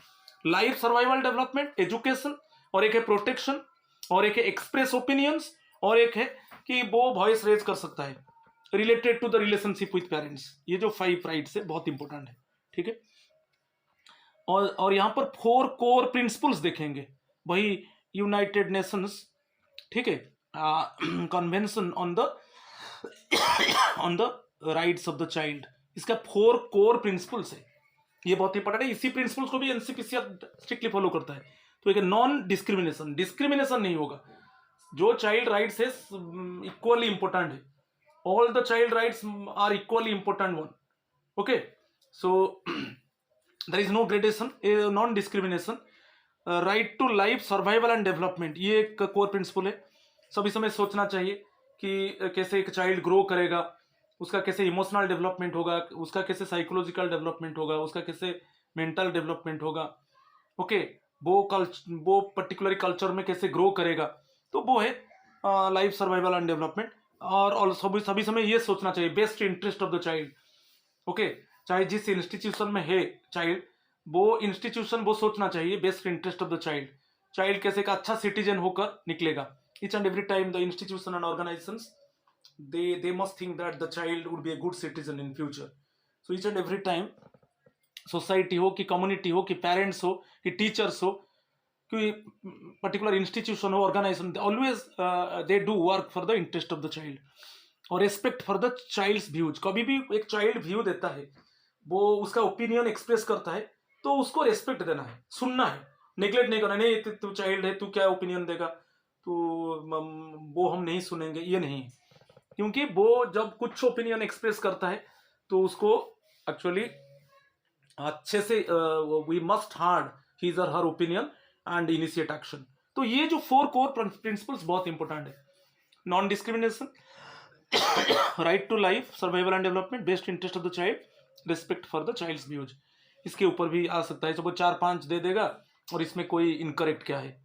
[SPEAKER 1] लाइफ सर्वाइवल डेवलपमेंट, एजुकेशन, और एक है प्रोटेक्शन, और एक है एक्सप्रेस ओपिनियंस, और एक है कि वो वॉइस रेज कर सकता है related to the relationship with parents. ये जो 5 राइट्स है बहुत इंपॉर्टेंट है, ठीक है। और यहाँ पर 4 कोर प्रिंसिपल्स देखेंगे, वही यूनाइटेड नेशंस, ठीक है, convention on the rights of the child, इसका 4 कोर प्रिंसिपल्स है, ये बहुत इंपॉर्टेंट है। इसी प्रिंसिपल्स को भी एनसीपीसीआर स्ट्रिक्टली फॉलो करता है। तो एक नॉन डिस्क्रिमिनेशन, डिस्क्रिमिनेशन नहीं होगा, जो चाइल्ड राइट्स है इक्वली इंपॉर्टेंट है, all the child rights are equally important one, okay. So there is no gradation, non discrimination, right to life survival and development, ये एक कोर प्रिंसिपल है। सभी समय सोचना चाहिए कि कैसे एक चाइल्ड ग्रो करेगा, उसका कैसे इमोशनल डेवलपमेंट होगा, उसका कैसे साइकोलॉजिकल डेवलपमेंट होगा, उसका कैसे मेंटल डेवलपमेंट होगा, ओके, वो पर्टिकुलर कल्चर में कैसे ग्रो करेगा, तो वो है लाइफ सर्वाइवल एंड डेवलपमेंट। और सभी समय ये सोचना चाहिए best interest of the child, okay, चाहे जिस इंस्टीट्यूशन में है चाइल्ड, वो इंस्टीट्यूशन वो सोचना चाहिए best interest of the child, child कैसे का अच्छा सिटीजन होकर निकलेगा। Each and every time the institution and organizations, they must think that the child would be a good citizen in future. So each and every time society हो कि community हो कि parents हो कि टीचर्स हो कि पर्टिकुलर इंस्टीट्यूशन हो, organization, always they do work for the interest of the child और respect for the child's views. कभी भी एक चाइल्ड व्यू देता है, वो उसका ओपिनियन एक्सप्रेस करता है, तो उसको रेस्पेक्ट देना है, सुनना है, नेग्लेक्ट नहीं करना, नहीं तू चाइल्ड है, तू क्या ओपिनियन देगा, तो वो हम नहीं सुनेंगे, ये नहीं है। क्योंकि वो जब कुछ ओपिनियन एक्सप्रेस करता है तो उसको एक्चुअली अच्छे से वी मस्ट हार्ड हिज और her opinion and initiate action. तो ये जो 4 कोर प्रिंसिपल्स बहुत इंपॉर्टेंट है, non discrimination, right to life survival and development, best interest of the child, respect for the child's views. इसके ऊपर भी आ सकता है, तो वो 4-5 दे देगा और इसमें कोई इनकरेक्ट क्या है,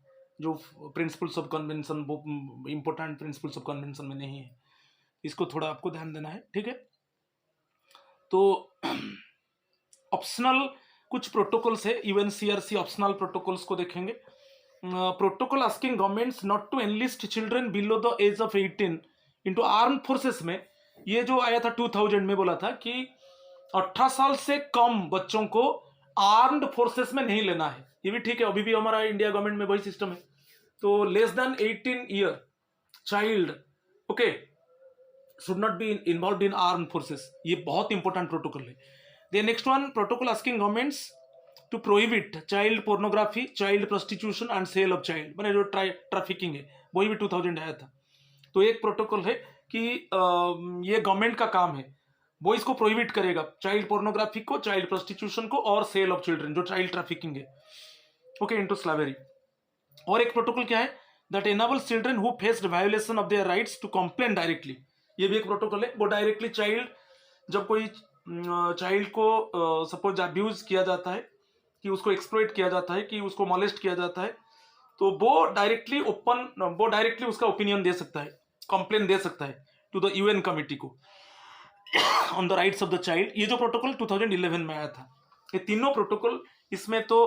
[SPEAKER 1] जो प्रिंसिपल्स ऑफ कन्वेंशन वो इंपॉर्टेंट प्रिंसिपल्स ऑफ कन्वेंशन में नहीं है, इसको थोड़ा आपको ध्यान देना है, ठीक है। तो ऑप्शनल कुछ प्रोटोकॉल्स है, यूएनसीआरसी ऑप्शनल प्रोटोकॉल्स को देखेंगे। Protocol asking governments not to enlist children below the age of 18 into arm forces में, ये जो आया था 2000 में, बोला था कि 18 साल से कम बच्चों को आर्म्ड फोर्सेस में नहीं लेना है। ये भी ठीक है, अभी भी हमारा इंडिया गवर्नमेंट में वही सिस्टम है। तो less than 18 year child, okay, should not be involve in armed forces, ये बहुत इंपॉर्टेंट प्रोटोकॉल है। The next one, protocol asking governments to prohibit child pornography, child prostitution and sale of child, मैंने जो trafficking है वही भी 2000 आया था। तो एक प्रोटोकॉल है कि ये गवर्नमेंट का काम है, वो इसको प्रोहिबिट करेगा, चाइल्ड पोर्नोग्राफी को, चाइल्ड प्रोस्टिट्यूशन को और सेल ऑफ चिल्ड्रन, जो चाइल्ड ट्रैफिकिंग है, ओके, इनटू स्लेवरी। और एक प्रोटोकॉल क्या है, that enables children who faced violation of their rights to complain directly. ये भी एक प्रोटोकॉल है, वो डायरेक्टली चाइल्ड, जब कोई चाइल्ड को सपोज अब्यूज किया जाता है, कि उसको एक्सप्लॉइट किया जाता है, कि उसको मॉलेस्ट किया जाता है, तो वो डायरेक्टली उसका ओपिनियन दे सकता है, कंप्लेन दे सकता है टू द यूएन कमिटी को on the rights of the child. ये जो प्रोटोकॉल 2011 में आया था, ये तीनों प्रोटोकॉल, इसमें तो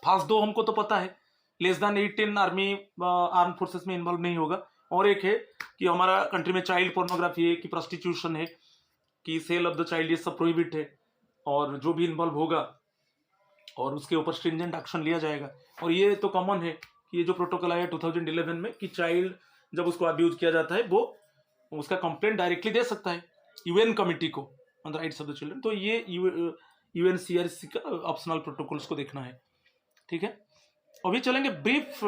[SPEAKER 1] फास्ट दो हमको तो पता है, less than 18 army arm forces में इन्वॉल्व नहीं होगा, और एक है कि हमारा कंट्री में चाइल्ड पोर्नोग्राफी है, कि प्रोस्टिट्यूशन है, कि सेल ऑफ द चाइल्ड, ये सब प्रोहिबिट है, और जो भी इन्वॉल्व होगा और उसके ऊपर स्ट्रिंजेंट एक्शन लिया जाएगा। और ये तो कॉमन है कि ये जो प्रोटोकॉल आया 2011 में, कि चाइल्ड जब उसको अब्यूज किया जाता है, वो उसका कंप्लेंट डायरेक्टली दे सकता है यूएन कमिटी को on the rights of the children. तो ये यूएनसीआरसी का ऑप्शनल प्रोटोकॉल्स को देखना है, ठीक है। अभी चलेंगे ब्रीफ,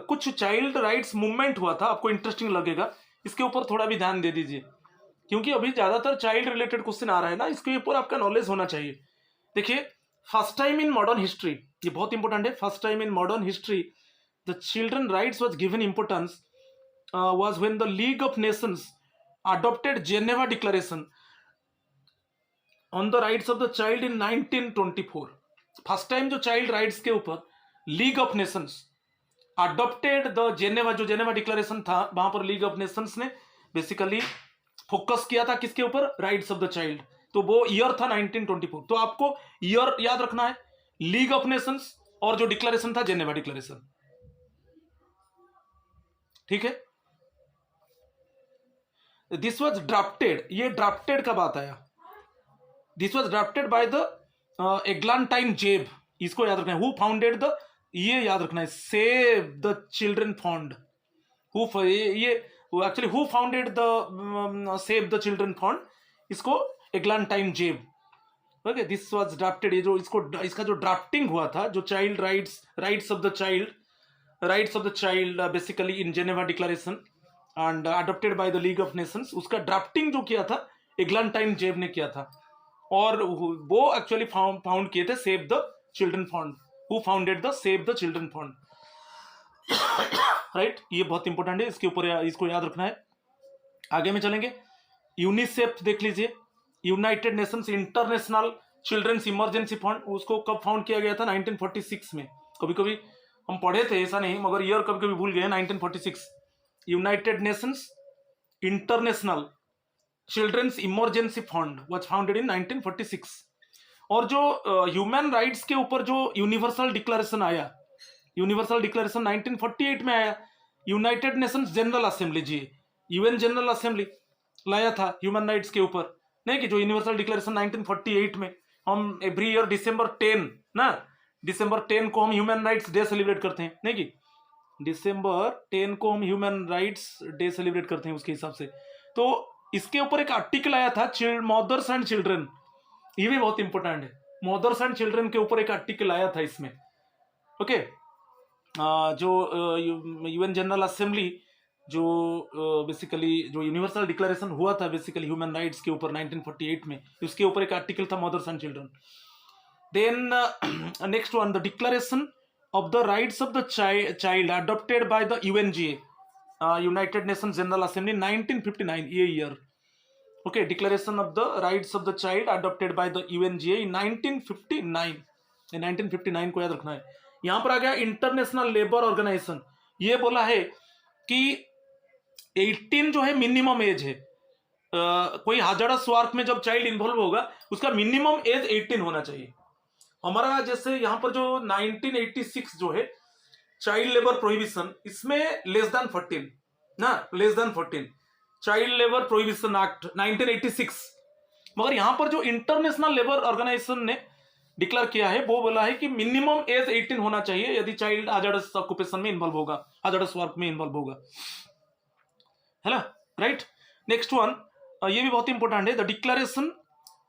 [SPEAKER 1] कुछ चाइल्ड राइट्स मूवमेंट हुआ था, आपको इंटरेस्टिंग लगेगा, इसके ऊपर थोड़ा भी ध्यान दे दीजिए, क्योंकि अभी ज्यादातर चाइल्ड रिलेटेड क्वेश्चन आ रहा है ना, इसके ऊपर आपका नॉलेज होना चाहिए। देखिए, first time in modern history, ये बहुत इंपॉर्टेंट है, first time in modern history the children rights was given importance was when the League of Nations adopted Geneva Declaration on the rights of the child in 1924। First time जो child rights के ऊपर league of Nations adopted the Geneva, जो Geneva declaration था, वहां पर league of Nations ने basically focus किया था किसके ऊपर, राइट्स ऑफ द चाइल्ड। तो वो ईयर था 1924। तो आपको ईयर याद रखना है, लीग ऑफ नेशंस, और जो डिक्लेरेशन था जेनेवा डिक्लेरेशन, ठीक है। दिस वॉज ड्राफ्टेड, ये ड्राफ्टेड का बात आया, this was drafted by the Eglantyne Jebb, इसको याद रखना है। हु फाउंडेड द, ये याद रखना है, सेव द चिल्ड्रन फंड, ये actually who founded the save the children fund, इसको एग्लांटाइन जेब, ओके। दिस वॉज ड्राफ्टेड, ये जो इसका जो ड्राफ्टिंग हुआ था, जो child rights of the child basically in Geneva declaration and adopted by the league of Nations, उसका ड्राफ्टिंग जो किया था एग्लांटाइन जेब ने किया था, और वो एक्चुअली फाउंड किए थे save the children fund, who founded the save the children fund, right. ये बहुत इंपॉर्टेंट है, इसके ऊपर इसको याद रखना है। आगे में चलेंगे, यूनिसेफ देख लीजिए, United Nations International Children's Emergency Fund, उसको कब फाउंड किया गया था, 1946 में। कभी कभी हम पढ़े थे, ऐसा नहीं, मगर ईयर कभी कभी भूल गए, 1946। United Nations International Children's Emergency Fund was founded in 1946। और जो ह्यूमन राइट्स के ऊपर जो यूनिवर्सल डिक्लेरेशन आया, यूनिवर्सल डिक्लेरेशन 1948 में आया, यूनाइटेड नेशंस जनरल असेंबली, जी यूएन जनरल असेंबली लाया था ह्यूमन राइट्स के ऊपर, नहीं कि जो यूनिवर्सल डिक्लेरेशन 1948 में, हम एवरी ईयर डिसंबर 10 को हम ह्यूमन राइट्स डे सेलिब्रेट करते हैं, नहीं कि दिसंबर 10 को हम ह्यूमन राइट्स डे सेलिब्रेट करते हैं उसके हिसाब से। तो इसके ऊपर एक आर्टिकल आया था, मदर्स एंड चिल्ड्रन, ये भी बहुत इंपॉर्टेंट है, मदर्स एंड चिल्ड्रन के ऊपर एक आर्टिकल आया था इसमें, ओके। जो यूएन जनरल असेंबली, जो बेसिकली जो यूनिवर्सल डिक्लेरेशन हुआ था बेसिकली ह्यूमन राइट्स के ऊपर 1948 में, उसके ऊपर एक आर्टिकल था mothers and children. Then next one, the declaration of the rights of the child adopted by the UNGA, United Nations General Assembly 1959, ये year, okay, declaration of the rights of the child adopted by the UNGA in 1959, 1959 को याद रखना है। यहां पर आ गया international labour organisation, ये बोला है कि 18 जो है मिनिमम एज है, कोई हाजरस वर्क में जब चाइल्ड इन्वॉल्व होगा उसका मिनिमम एज 18 होना चाहिए। हमारा जैसे यहाँ पर जो 1986 जो है चाइल्ड लेबर प्रोहिबिशन, इसमें लेस देन 14 ना, less than 14 child labour prohibition act 1986, मगर यहाँ पर जो इंटरनेशनल लेबर ऑर्गेनाइजेशन ने डिक्लेयर किया है वो बोला है कि मिनिमम एज 18 होना चाहिए यदि चाइल्ड हाजरस ऑक्यूपेशन में इन्वॉल्व होगा, हाजरस वर्क में इन्वॉल्व होगा, है ना, राइट। नेक्स्ट वन, ये भी बहुत इंपॉर्टेंट है, the declaration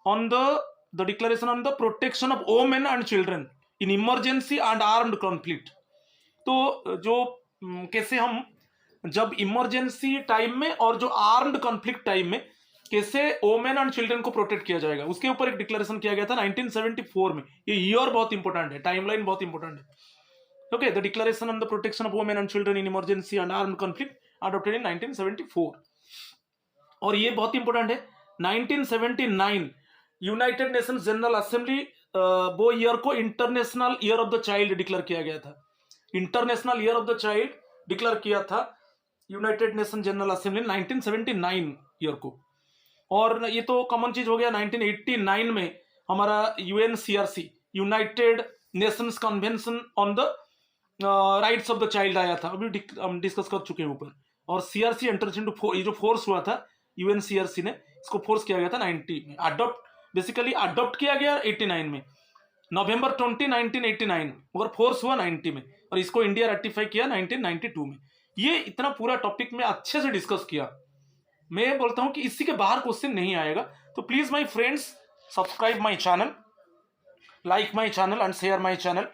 [SPEAKER 1] on the the declaration on the protection of women and children in emergency and armed conflict. तो जो कैसे हम जब इमरजेंसी टाइम में और जो आर्म्ड कॉन्फ्लिक्ट टाइम में कैसे वोमेन एंड चिल्ड्रन को प्रोटेक्ट किया जाएगा, उसके ऊपर एक डिक्लेरेशन किया गया था 1974 में। ये ईयर बहुत इंपॉर्टेंट है, टाइमलाइन बहुत इंपॉर्टेंट है। Okay, the declaration on the protection of women and children in emergency and armed conflict adopted in 1974। और ये बहुत इंपॉर्टेंट है, 1979 यूनाइटेड नेशंस जनरल असेंबली वो ईयर को international year of the child declare किया गया था। International year of the child declare किया था United nation general assembly 1979 year को। और ये तो कॉमन चीज हो गया। 1989 में हमारा UNCRC United Nations convention on the rights of the child आया था, अभी हम डिस्कस कर चुके हैं ऊपर। और सीआरसी एंटर्स इनटू ये जो फोर्स हुआ था यूएनसीआरसी ने, इसको फोर्स किया गया था 90 में, बेसिकली अडॉप्ट किया गया 89 में, नवंबर 20 1989, मगर फोर्स हुआ 90 में, और इसको इंडिया रेटिफाई किया 1992 में। ये इतना पूरा टॉपिक में अच्छे से डिस्कस किया। मैं बोलता हूं कि इसी के बाहर क्वेश्चन नहीं आएगा। तो please my friends, subscribe my channel, like my channel and share my channel.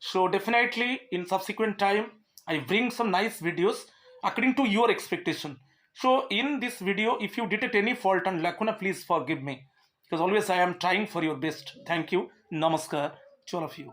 [SPEAKER 1] So definitely in subsequent time I bring some nice videos according to your expectation. So in this video, if you detect any fault and lacuna, please forgive me, because always I am trying for your best. Thank you. Namaskar to all of you.